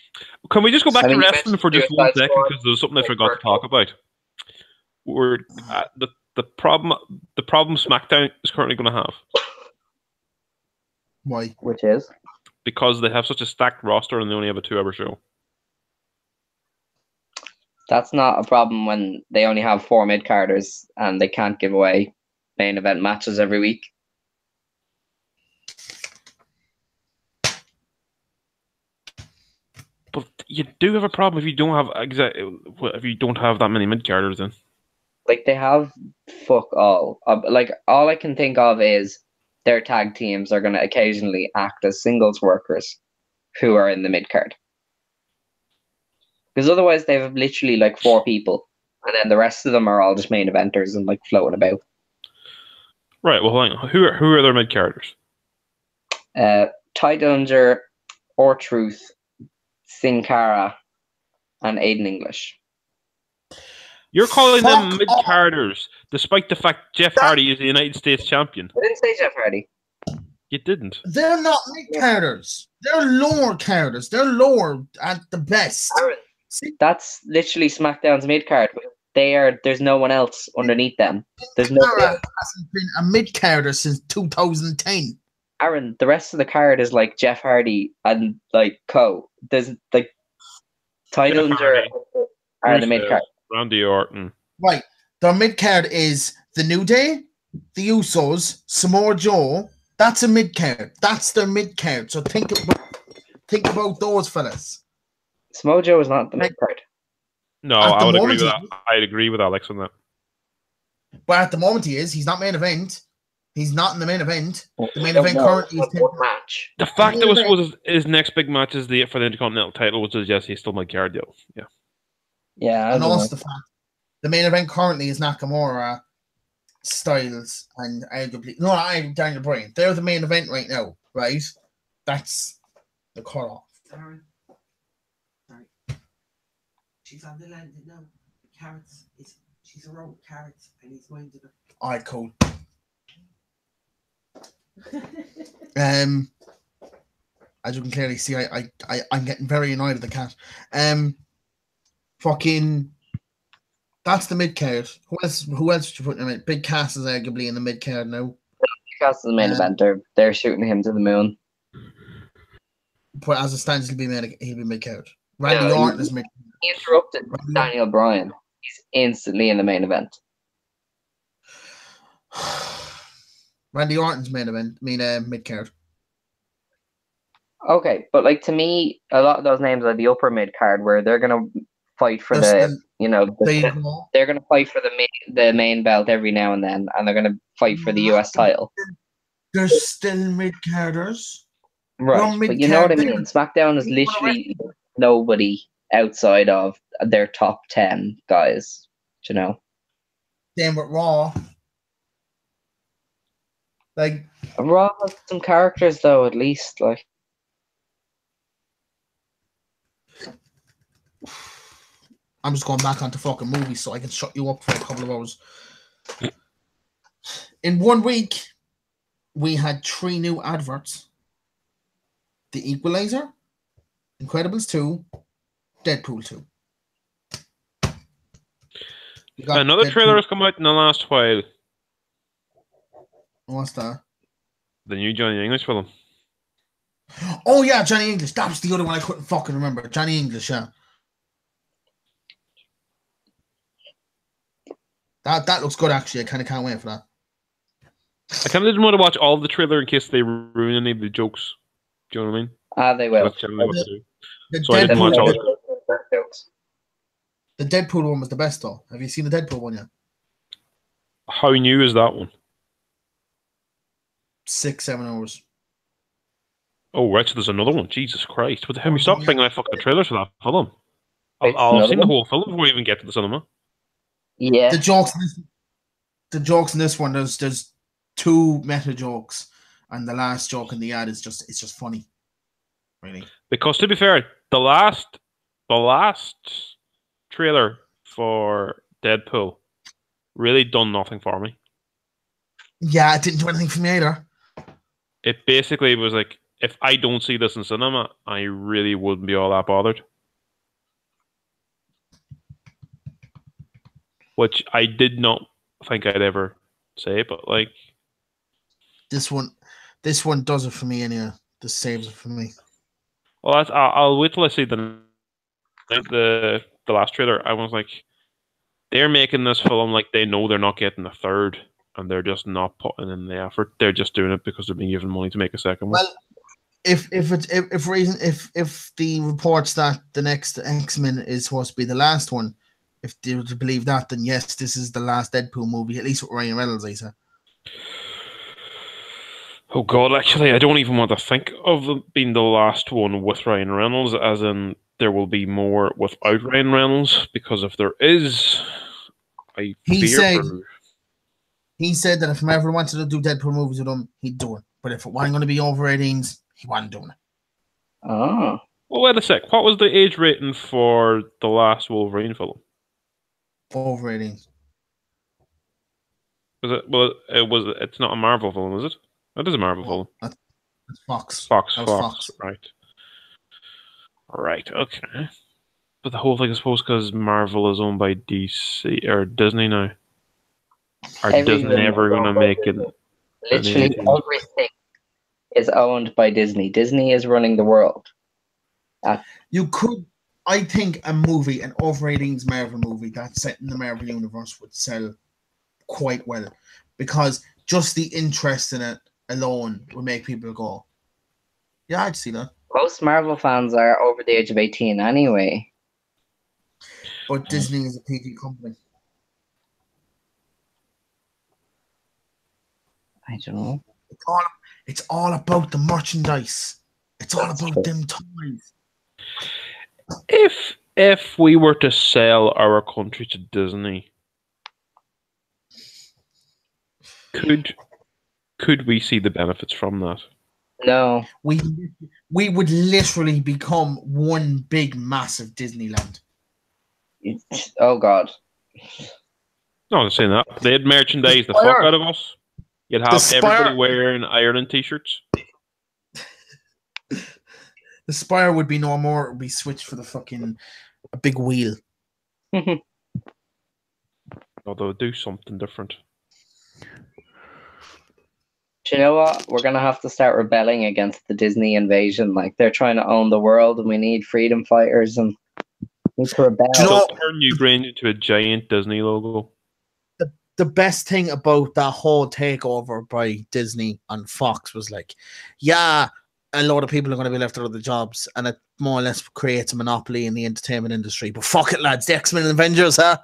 Can we just go back to wrestling for just 1 second? Because there was something I forgot to talk about. The problem SmackDown is currently going to have. Why? Which is? Because they have such a stacked roster and they only have a 2-hour show. That's not a problem when they only have 4 mid-carders and they can't give away main event matches every week. you do have a problem if you don't have that many mid-carders then. Like, they have fuck all. Like, all I can think of is their tag teams are going to occasionally act as singles workers who are in the mid-card. Because otherwise they have literally like 4 people, and then the rest of them are all just main eventers and like floating about. Right, well, hang on. Who are their mid-carders? Ty Dillinger, R-Truth, Sin Cara, and Aiden English. You're calling them mid-carders, despite the fact Jeff Hardy is the United States champion. I didn't say Jeff Hardy. You didn't. They're not mid-carders. They're lower carders. They're lower at the best. Aaron, that's literally SmackDown's mid-card. There's no one else underneath them. There's no. Hasn't been a mid-carder since 2010. Aaron, the rest of the card is like Jeff Hardy and like Co. There's like Ty Dillinger are the mid-card. Randy Orton. Right. Their mid-card is the New Day, the Usos, Samoa Joe. That's a mid-card. That's their mid-card. So think about those fellas. Samoa Joe is not the mid-card. No, I would agree with that. I'd agree with Alex on that. But at the moment he is. He's not main event. He's not in the main event. The main event currently is one match. The fact that his next big match is for the Intercontinental title, which is he's still mid-card, though. Yeah. Yeah, and also the fact the main event currently is Nakamura, Styles, and arguably Daniel Bryan. They're the main event right now, right? That's the cutoff. Sorry. She's on the landing now. Carrots she's around carrots and he's minding her. Alright, cool. As you can clearly see, I'm getting very annoyed at the cat. Fucking, that's the mid card. Who else did you put in the mid? Big Cass is arguably in the mid card now. Big Cass is the main eventer. They're shooting him to the moon. But as it stands, he'll be mid card. Randy Orton is mid. He interrupted Daniel Bryan. He's instantly in the main event. Randy Orton's mid card. Okay, but like to me, a lot of those names are the upper mid card where they're gonna fight for they're gonna fight for the main belt every now and then, and they're gonna fight for the US title. They're still mid carders, right? But you know what I mean. SmackDown is literally nobody outside of their top 10 guys. You know. Same with Raw. Like Raw has some characters though, at least like. I'm just going back onto fucking movies so I can shut you up for a couple of hours. In 1 week, we had 3 new adverts. The Equalizer, Incredibles 2, Deadpool 2. Another trailer has come out in the last while. What's that? The new Johnny English film. Oh yeah, Johnny English. That was the other one I couldn't fucking remember. Johnny English, yeah. That looks good actually. I kind of can't wait for that. I kind of didn't want to watch all the trailer in case they ruin any of the jokes. Do you know what I mean? They will. That's generally what they do. So I didn't watch all the The Deadpool one was the best though. Have you seen the Deadpool one yet? How new is that one? 6-7 hours. Oh, right. So there's another one. Jesus Christ! What the hell? We stopped thinking I fucking trailers for that film. I've seen the whole film before we even get to the cinema. Yeah. The jokes in this one, there's 2 meta jokes, and the last joke in the ad is just funny. Really. Because to be fair, the last trailer for Deadpool really done nothing for me. Yeah, it didn't do anything for me either. It basically was like, if I don't see this in cinema, I really wouldn't be all that bothered. Which I did not think I'd ever say, but like this one does it for me anyway. This saves it for me. Well, I'll wait till I see the last trailer. I was like, they're making this film like they know they're not getting a third, and they're just not putting in the effort. They're just doing it because they're being given money to make a second one. Well, if the reports that the next X-Men is supposed to be the last one, if they were to believe that, then yes, this is the last Deadpool movie, at least with Ryan Reynolds, I say. Oh God, actually, I don't even want to think of them being the last one with Ryan Reynolds, as in there will be more without Ryan Reynolds, because if there is, I fear. He said that if he ever wanted to do Deadpool movies with him, he'd do it. But if it wasn't going to be over 18s, he wasn't doing it. Oh. Well, wait a sec. What was the age rating for the last Wolverine film? Over 18s. Was it? Well, it's not a Marvel film, is it? It is a Marvel film. That's Fox. Fox. Right. Okay. But the whole thing, I suppose, because Marvel is owned by DC or Disney now. Are Disney ever going to make it? Literally everything is owned by Disney. Disney is running the world. You could, I think, an over 18s Marvel movie that's set in the Marvel universe would sell quite well, because just the interest in it alone would make people go, yeah, I'd see that. Most Marvel fans are over the age of 18 anyway. But Disney is a PG company. I don't know. It's all about the merchandise. It's all about them toys. If we were to sell our country to Disney, could we see the benefits from that? No. We would literally become one big massive Disneyland. Oh God. No, I'm saying that. They'd merchandise the fuck out of us. You'd have everybody wearing Ireland t-shirts. The Spire would be no more. It would be switched for a big wheel. Although do something different. Do you know what? We're going to have to start rebelling against the Disney invasion. Like, they're trying to own the world, and we need freedom fighters, and we need to rebel. Turn Ukraine into a giant Disney logo. The best thing about that whole takeover by Disney and Fox was like, yeah, a lot of people are going to be left out of the jobs, and it more or less creates a monopoly in the entertainment industry. But fuck it, lads, the X-Men and Avengers, huh?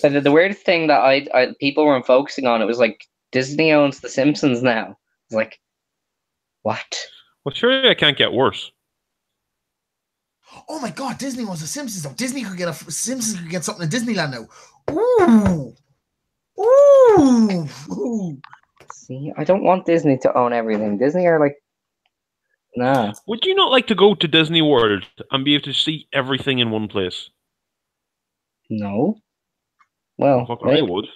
The weirdest thing that I people weren't focusing on, it was like, Disney owns The Simpsons now. It's like, what? Well, surely it can't get worse. Oh my God, Disney owns The Simpsons now. Simpsons could get something in Disneyland now. Ooh. See, I don't want Disney to own everything. Disney are like, nah. Would you not like to go to Disney World and be able to see everything in one place? No. Well, I would.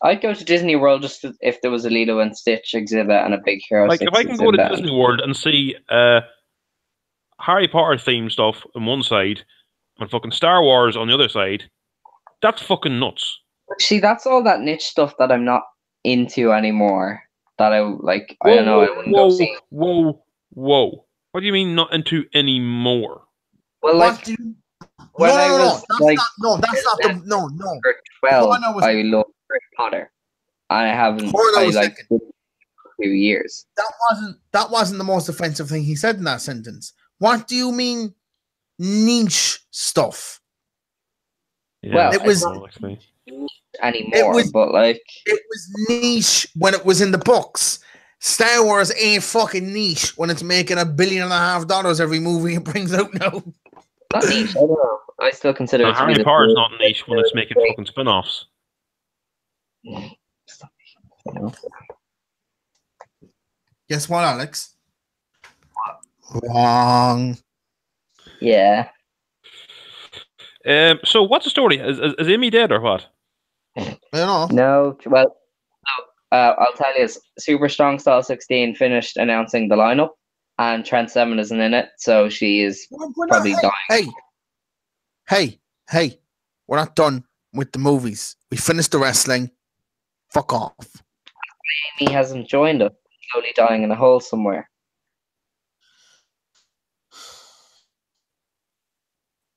I'd go to Disney World just if there was a Lilo and Stitch exhibit and a Big Hero 6 if I can go to Disney World and see Harry Potter themed stuff on one side and fucking Star Wars on the other side, that's fucking nuts. See, that's all that niche stuff that I'm not into anymore. That I like. Whoa, I don't know. I wouldn't go see. Whoa! What do you mean not into anymore? Well, like that's not 12, I love Harry Potter. I haven't. I like a few years. That wasn't the most offensive thing he said in that sentence. What do you mean niche stuff? Yeah, well, it was anymore, but like it was niche when it was in the books. Star Wars ain't fucking niche when it's making $1.5 billion every movie it brings out now. Not niche. I don't know. I still consider it. Harry Potter's not niche when it's making fucking spin-offs. Guess what, Alex? Wrong. Yeah. So what's the story? Is Amy dead or what? I don't know. No. Well, I'll tell you. Super Strong Style 16 finished announcing the lineup, and Trent Seven isn't in it, so she is probably dying. Hey! We're not done with the movies. We finished the wrestling. Fuck off. Amy hasn't joined us. Slowly dying in a hole somewhere.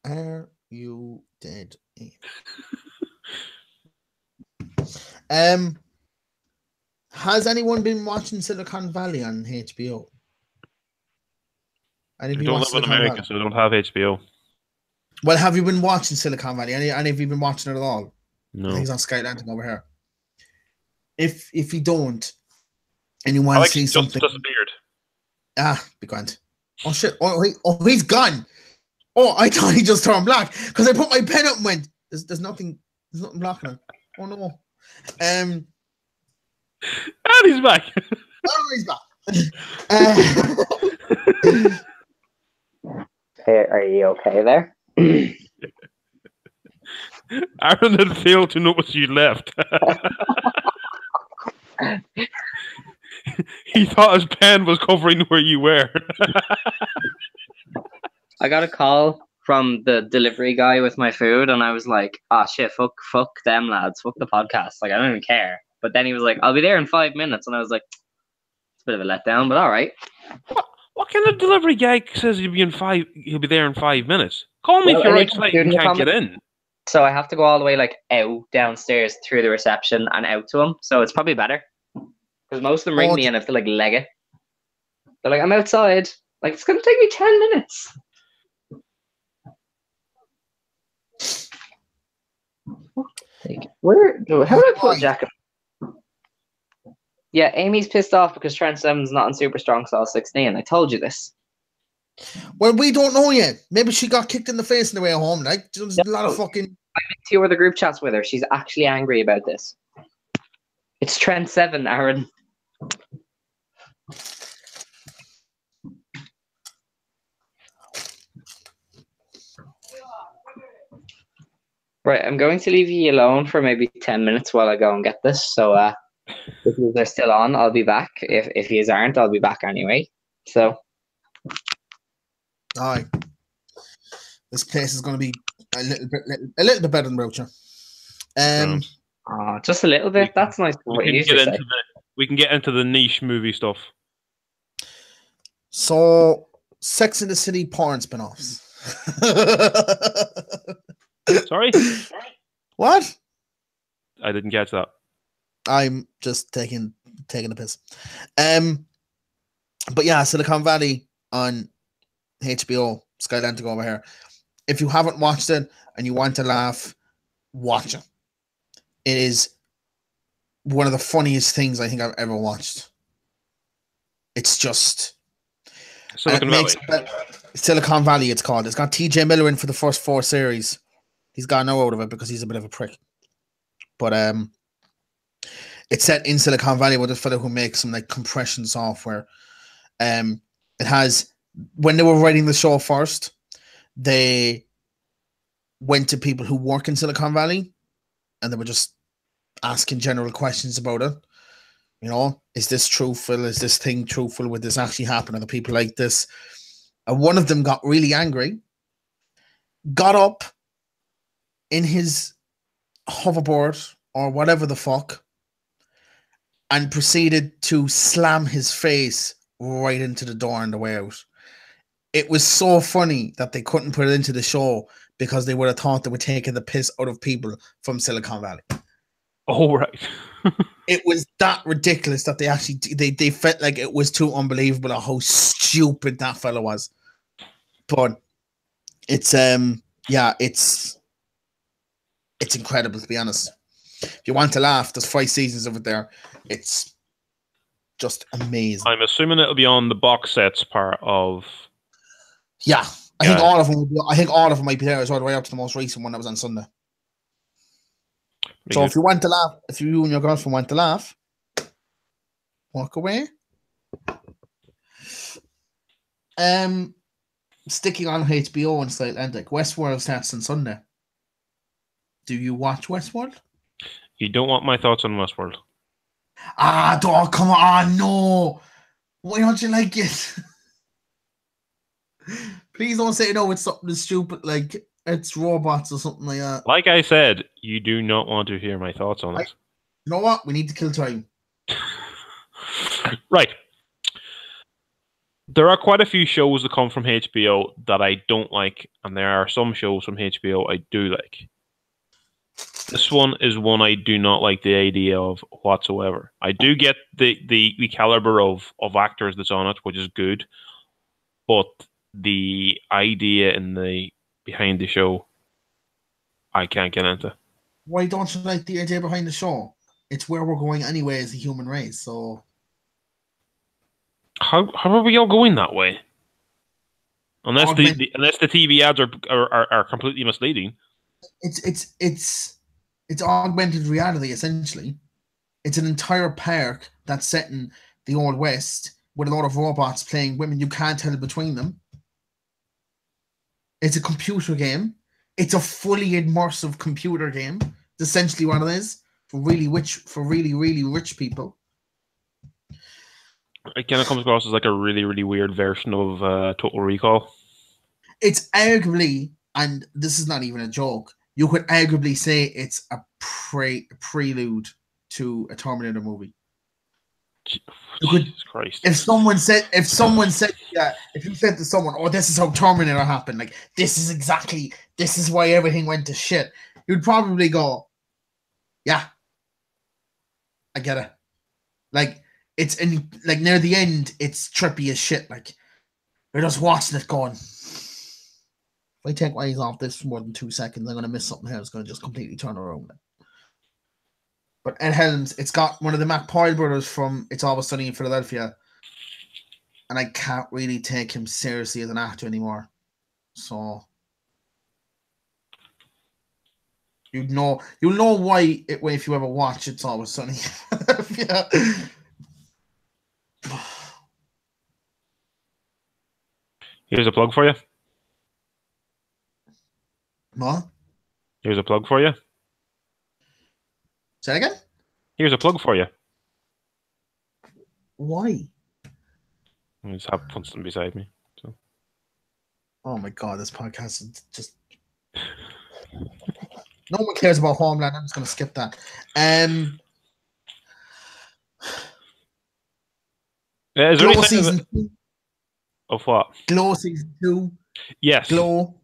Are you dead? Has anyone been watching Silicon Valley on HBO? I don't live in America, so I don't have HBO. Well, have you been watching Silicon Valley? Any of you been watching it at all? No. I think it's on Sky Atlantic over here. If you don't, and you want to see something, disappeared. Be grand. Oh shit! Oh, he's gone. Oh, I thought he just turned black because I put my pen up and went. There's nothing blocking him. Oh no. And he's back. Oh, he's back. Hey, are you okay there? Aaron had failed to notice you left. He thought his pen was covering where you were. I got a call from the delivery guy with my food, and I was like, "Ah, shit, fuck them lads, fuck the podcast. Like, I don't even care." But then he was like, "I'll be there in 5 minutes," and I was like, "It's a bit of a letdown, but all right." What kind of delivery guy says he'll be there in 5 minutes? Call me if you're outside and can't get in. So I have to go all the way like out downstairs through the reception and out to him. So it's probably better because most of them ring me and I have to like leg it. They're like, "I'm outside." Like, it's gonna take me 10 minutes. How do I put a jacket? Yeah, Amy's pissed off because Trent Simmons not on Super Strong Style 16. I told you this. Well, we don't know yet. Maybe she got kicked in the face on the way home. Like, there's a lot of fucking. I made 2 other group chats with her. She's actually angry about this. It's Trent 7, Aaron. Right, I'm going to leave you alone for maybe 10 minutes while I go and get this. So if they're still on, I'll be back. If you aren't, I'll be back anyway. So. Aye. This place is going to be a little bit better than Rocha. Just a little bit. That's nice. We can get into the niche movie stuff. So, Sex and the City porn spin-offs. Sorry? What? I didn't catch that. I'm just taking the piss. But yeah, Silicon Valley on HBO, Sky Atlantic over here. If you haven't watched it and you want to laugh, watch it. It is one of the funniest things I think I've ever watched. It's just Silicon Valley. Silicon Valley, it's called. It's got TJ Miller in for the first 4 series. He's got no out of it because he's a bit of a prick. But it's set in Silicon Valley with a fellow who makes some like compression software. It has, when they were writing the show first, they went to people who work in Silicon Valley and they were just asking general questions about it. You know, is this truthful? Is this thing truthful? Would this actually happen? Are the people like this? And one of them got really angry, got up in his hoverboard or whatever the fuck, and proceeded to slam his face right into the door on the way out. It was so funny that they couldn't put it into the show because they would have thought they were taking the piss out of people from Silicon Valley. Oh, right. It was that ridiculous that they actually they felt like it was too unbelievable how stupid that fella was. But it's it's incredible, to be honest. If you want to laugh, there's 5 seasons of it there. It's just amazing. I'm assuming it'll be on the box sets part of. Yeah, I think all of them. I think all of them might be there as well, right up to the most recent one that was on Sunday. So if you want to laugh, if you and your girlfriend want to laugh, walk away. Sticking on HBO and Sky Atlantic, Westworld starts on Sunday. Do you watch Westworld? You don't want my thoughts on Westworld. Dog, come on, no. Why don't you like it? Please don't say no, it's something stupid like it's robots or something like that. Like I said, you do not want to hear my thoughts on it. You know what? We need to kill time. Right. There are quite a few shows that come from HBO that I don't like, and there are some shows from HBO I do like. This one is one I do not like the idea of whatsoever. I do get the caliber of actors that's on it, which is good, but the idea in the behind the show, I can't get into. Why don't you like the idea behind the show? It's where we're going anyway as a human race. So how are we all going that way? Unless unless the TV ads are completely misleading. It's augmented reality, essentially. It's an entire park that's set in the Old West with a lot of robots playing women. You can't tell between them. It's a computer game. It's a fully immersive computer game. It's essentially what it is for really rich people. It kind of comes across as like a really, really weird version of Total Recall. It's arguably, and this is not even a joke, you could arguably say it's a prelude to a Terminator movie. Jesus Christ! If someone said, yeah, if you said to someone, "Oh, this is how Terminator happened," like this is why everything went to shit, you'd probably go, "Yeah, I get it." Like it's like near the end, it's trippy as shit. Like you're just watching it going. If I take my eyes off this for more than 2 seconds, I'm going to miss something here. It's going to just completely turn around. But Ed Helms, it's got one of the McPoyle brothers from It's Always Sunny in Philadelphia. And I can't really take him seriously as an actor anymore. So you'll know why if you ever watch It's Always Sunny in Philadelphia. Here's a plug for you. What? Here's a plug for you. Say it again? Here's a plug for you. Why? I just have Winston beside me. So. Oh my god, this podcast is just... No one cares about Homeland. I'm just going to skip that. Yeah, is there Glow anything season 2. Of what? Glow season 2. Yes. Glow.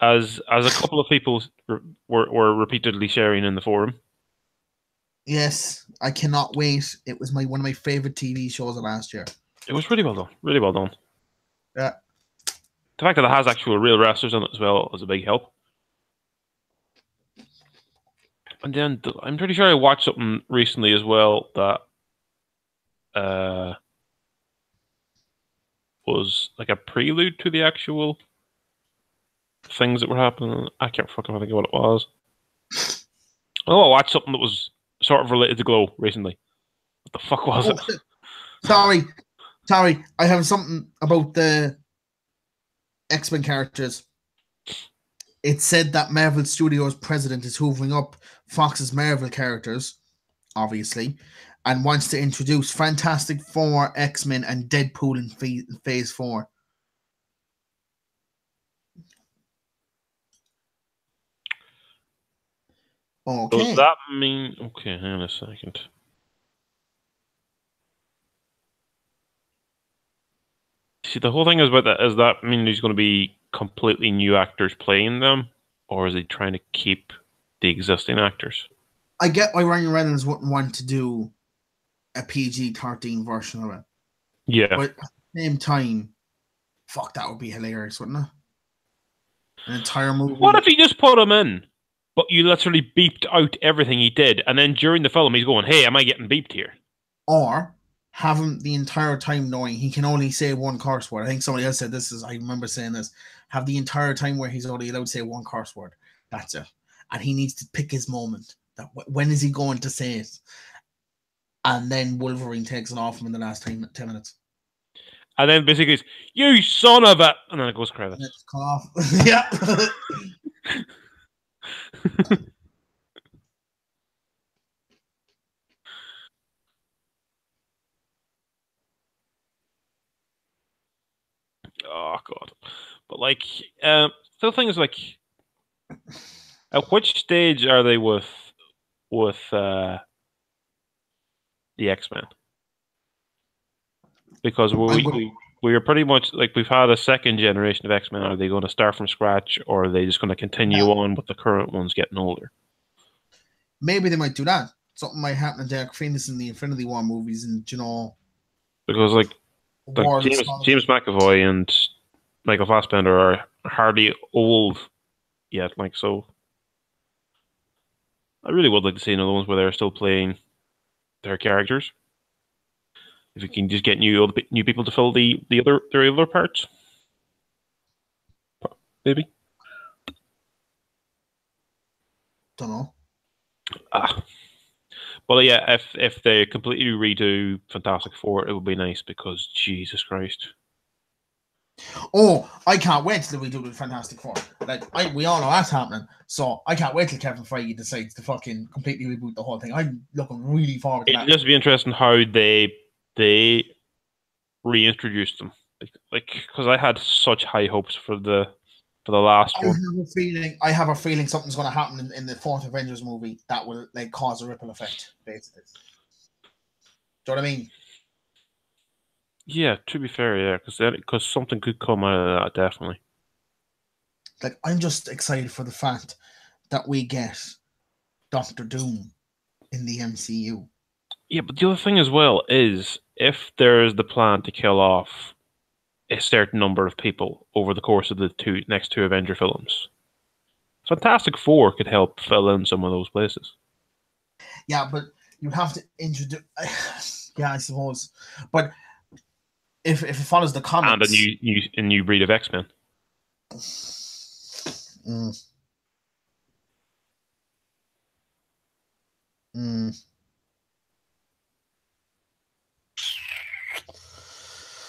As a couple of people were repeatedly sharing in the forum. Yes, I cannot wait. It was one of my favorite TV shows of last year. It was really well done. Really well done. Yeah. The fact that it has actual real wrestlers on it as well is a big help. And then I'm pretty sure I watched something recently as well that was like a prelude to the actual things that were happening. I can't fucking think of what it was. Oh, I watched something that was sort of related to Glow recently. What the fuck was it? Sorry. I have something about the X-Men characters. It said that Marvel Studios president is hoovering up Fox's Marvel characters, obviously, and wants to introduce Fantastic Four, X-Men, and Deadpool in Phase 4. Okay. Does that mean... Okay, hang on a second. See, the whole thing is about that. Does that mean there's going to be completely new actors playing them? Or is he trying to keep the existing actors? I get why Ryan Reynolds wouldn't want to do a PG-13 version of it. Yeah. But at the same time, fuck, that would be hilarious, wouldn't it? An entire movie. What if he just put him in, but you literally beeped out everything he did, and then during the film he's going, hey, am I getting beeped here? Or have him the entire time knowing he can only say one curse word. I think somebody else said this. I remember saying this. Have the entire time where he's only allowed to say one curse word. That's it. And he needs to pick his moment. When is he going to say it? And then Wolverine takes it off him in the last 10 minutes. And then basically it's, you son of a... And then it goes credits. Let's cut off. Yeah. Oh, God. But, like, the thing is, like, at which stage are they with the X-Men? Because we are pretty much, like, we've had a second generation of X-Men. Are they going to start from scratch, or are they just going to continue on with the current ones getting older? maybe they might do that. Something might happen to Derek Phoenix in the Infinity War movies, and because like James McAvoy and Michael Fassbender are hardly old yet. Like, so, I really would like to see another ones where they're still playing their characters. If you can just get new people to fill their other parts, maybe. Don't know. Well, yeah. If they completely redo Fantastic Four, it would be nice because Jesus Christ. Oh, I can't wait till we do the Fantastic Four. Like, we all know that's happening. So I can't wait till Kevin Feige decides to fucking completely reboot the whole thing. I'm looking really forward to that. It'll just be interesting how they reintroduced them. Like, because I had such high hopes for the last one. I have a feeling something's going to happen in the fourth Avengers movie that will like cause a ripple effect, basically. Do you know what I mean? Yeah, to be fair, yeah, because something could come out of that, definitely. Like, I'm just excited for the fact that we get Doctor Doom in the MCU. Yeah, but the other thing as well is if there's the plan to kill off a certain number of people over the course of the next two Avenger films, Fantastic Four could help fill in some of those places. Yeah, but you have to introduce. Yeah, I suppose, but. If it follows the comics and a new breed of X-Men. Because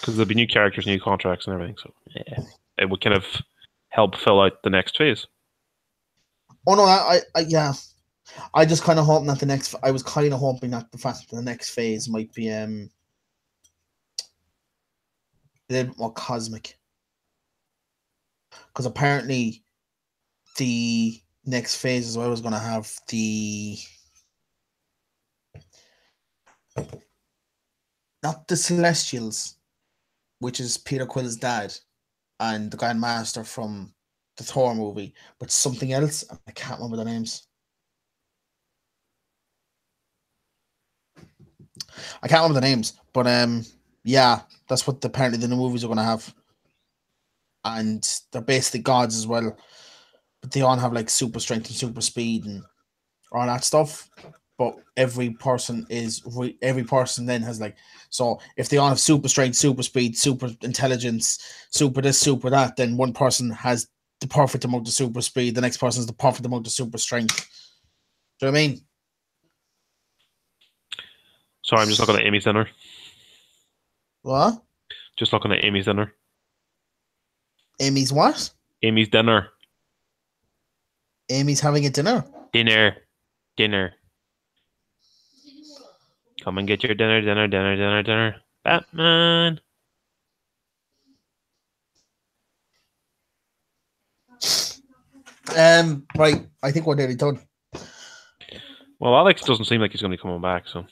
there'll be new characters, new contracts, and everything. So yeah, it would kind of help fill out the next phase. Oh no, yeah. I just kind of hoping that I was kind of hoping that the fact that the next phase might be a little bit more cosmic, because apparently the next phase is always going to have not the Celestials, which is Peter Quill's dad and the Grand Master from the Thor movie, but something else. I can't remember the names. But yeah, that's what apparently the new movies are going to have. And they're basically gods as well. But they all have like super strength and super speed and all that stuff. But every person then has like, so if they all have super strength, super speed, super intelligence, super this, super that, then one person has the perfect amount of super speed, the next person has the perfect amount of super strength. Do you know what I mean? Sorry, I'm just looking at Amy's dinner. What? Just looking at Amy's dinner. Amy's what? Amy's dinner. Amy's having a dinner? Dinner. Come and get your dinner. Batman. Right. I think we're nearly done. Well, Alex doesn't seem like he's going to be coming back, so.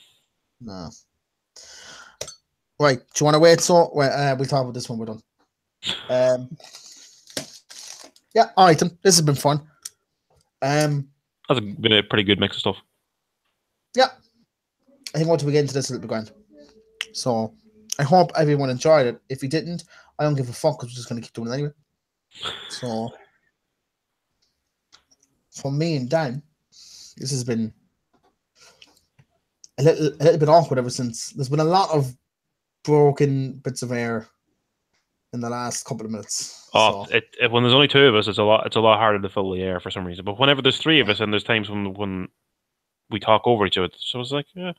No. Right. Do you want to wait? So we'll talk about this when we're done. Yeah. All right. Then. This has been fun. That's been a pretty good mix of stuff. Yeah. I think once we get into this, it'll be grand. So I hope everyone enjoyed it. If you didn't, I don't give a fuck because we're just going to keep doing it anyway. So for me and Dan, this has been a little bit awkward ever since. There's been a lot of broken bits of air in the last couple of minutes. Oh, so. When there's only two of us, it's a lot harder to fill the air for some reason. But whenever there's three of us, and there's times when we talk over each other, so it's like, yeah.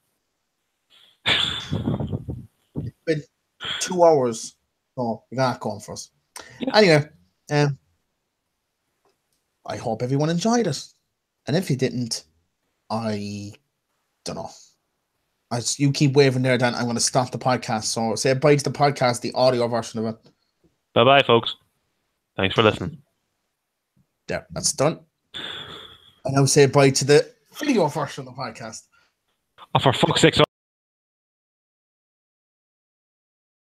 It's been 2 hours. So you're not going for us. Yeah. Anyway, I hope everyone enjoyed it. And if you didn't, I don't know. As you keep waving there, Dan, I'm going to stop the podcast. So say bye to the podcast, the audio version of it. Bye-bye, folks. Thanks for listening. There, that's done. And now say bye to the video version of the podcast. Oh, for fuck's sake.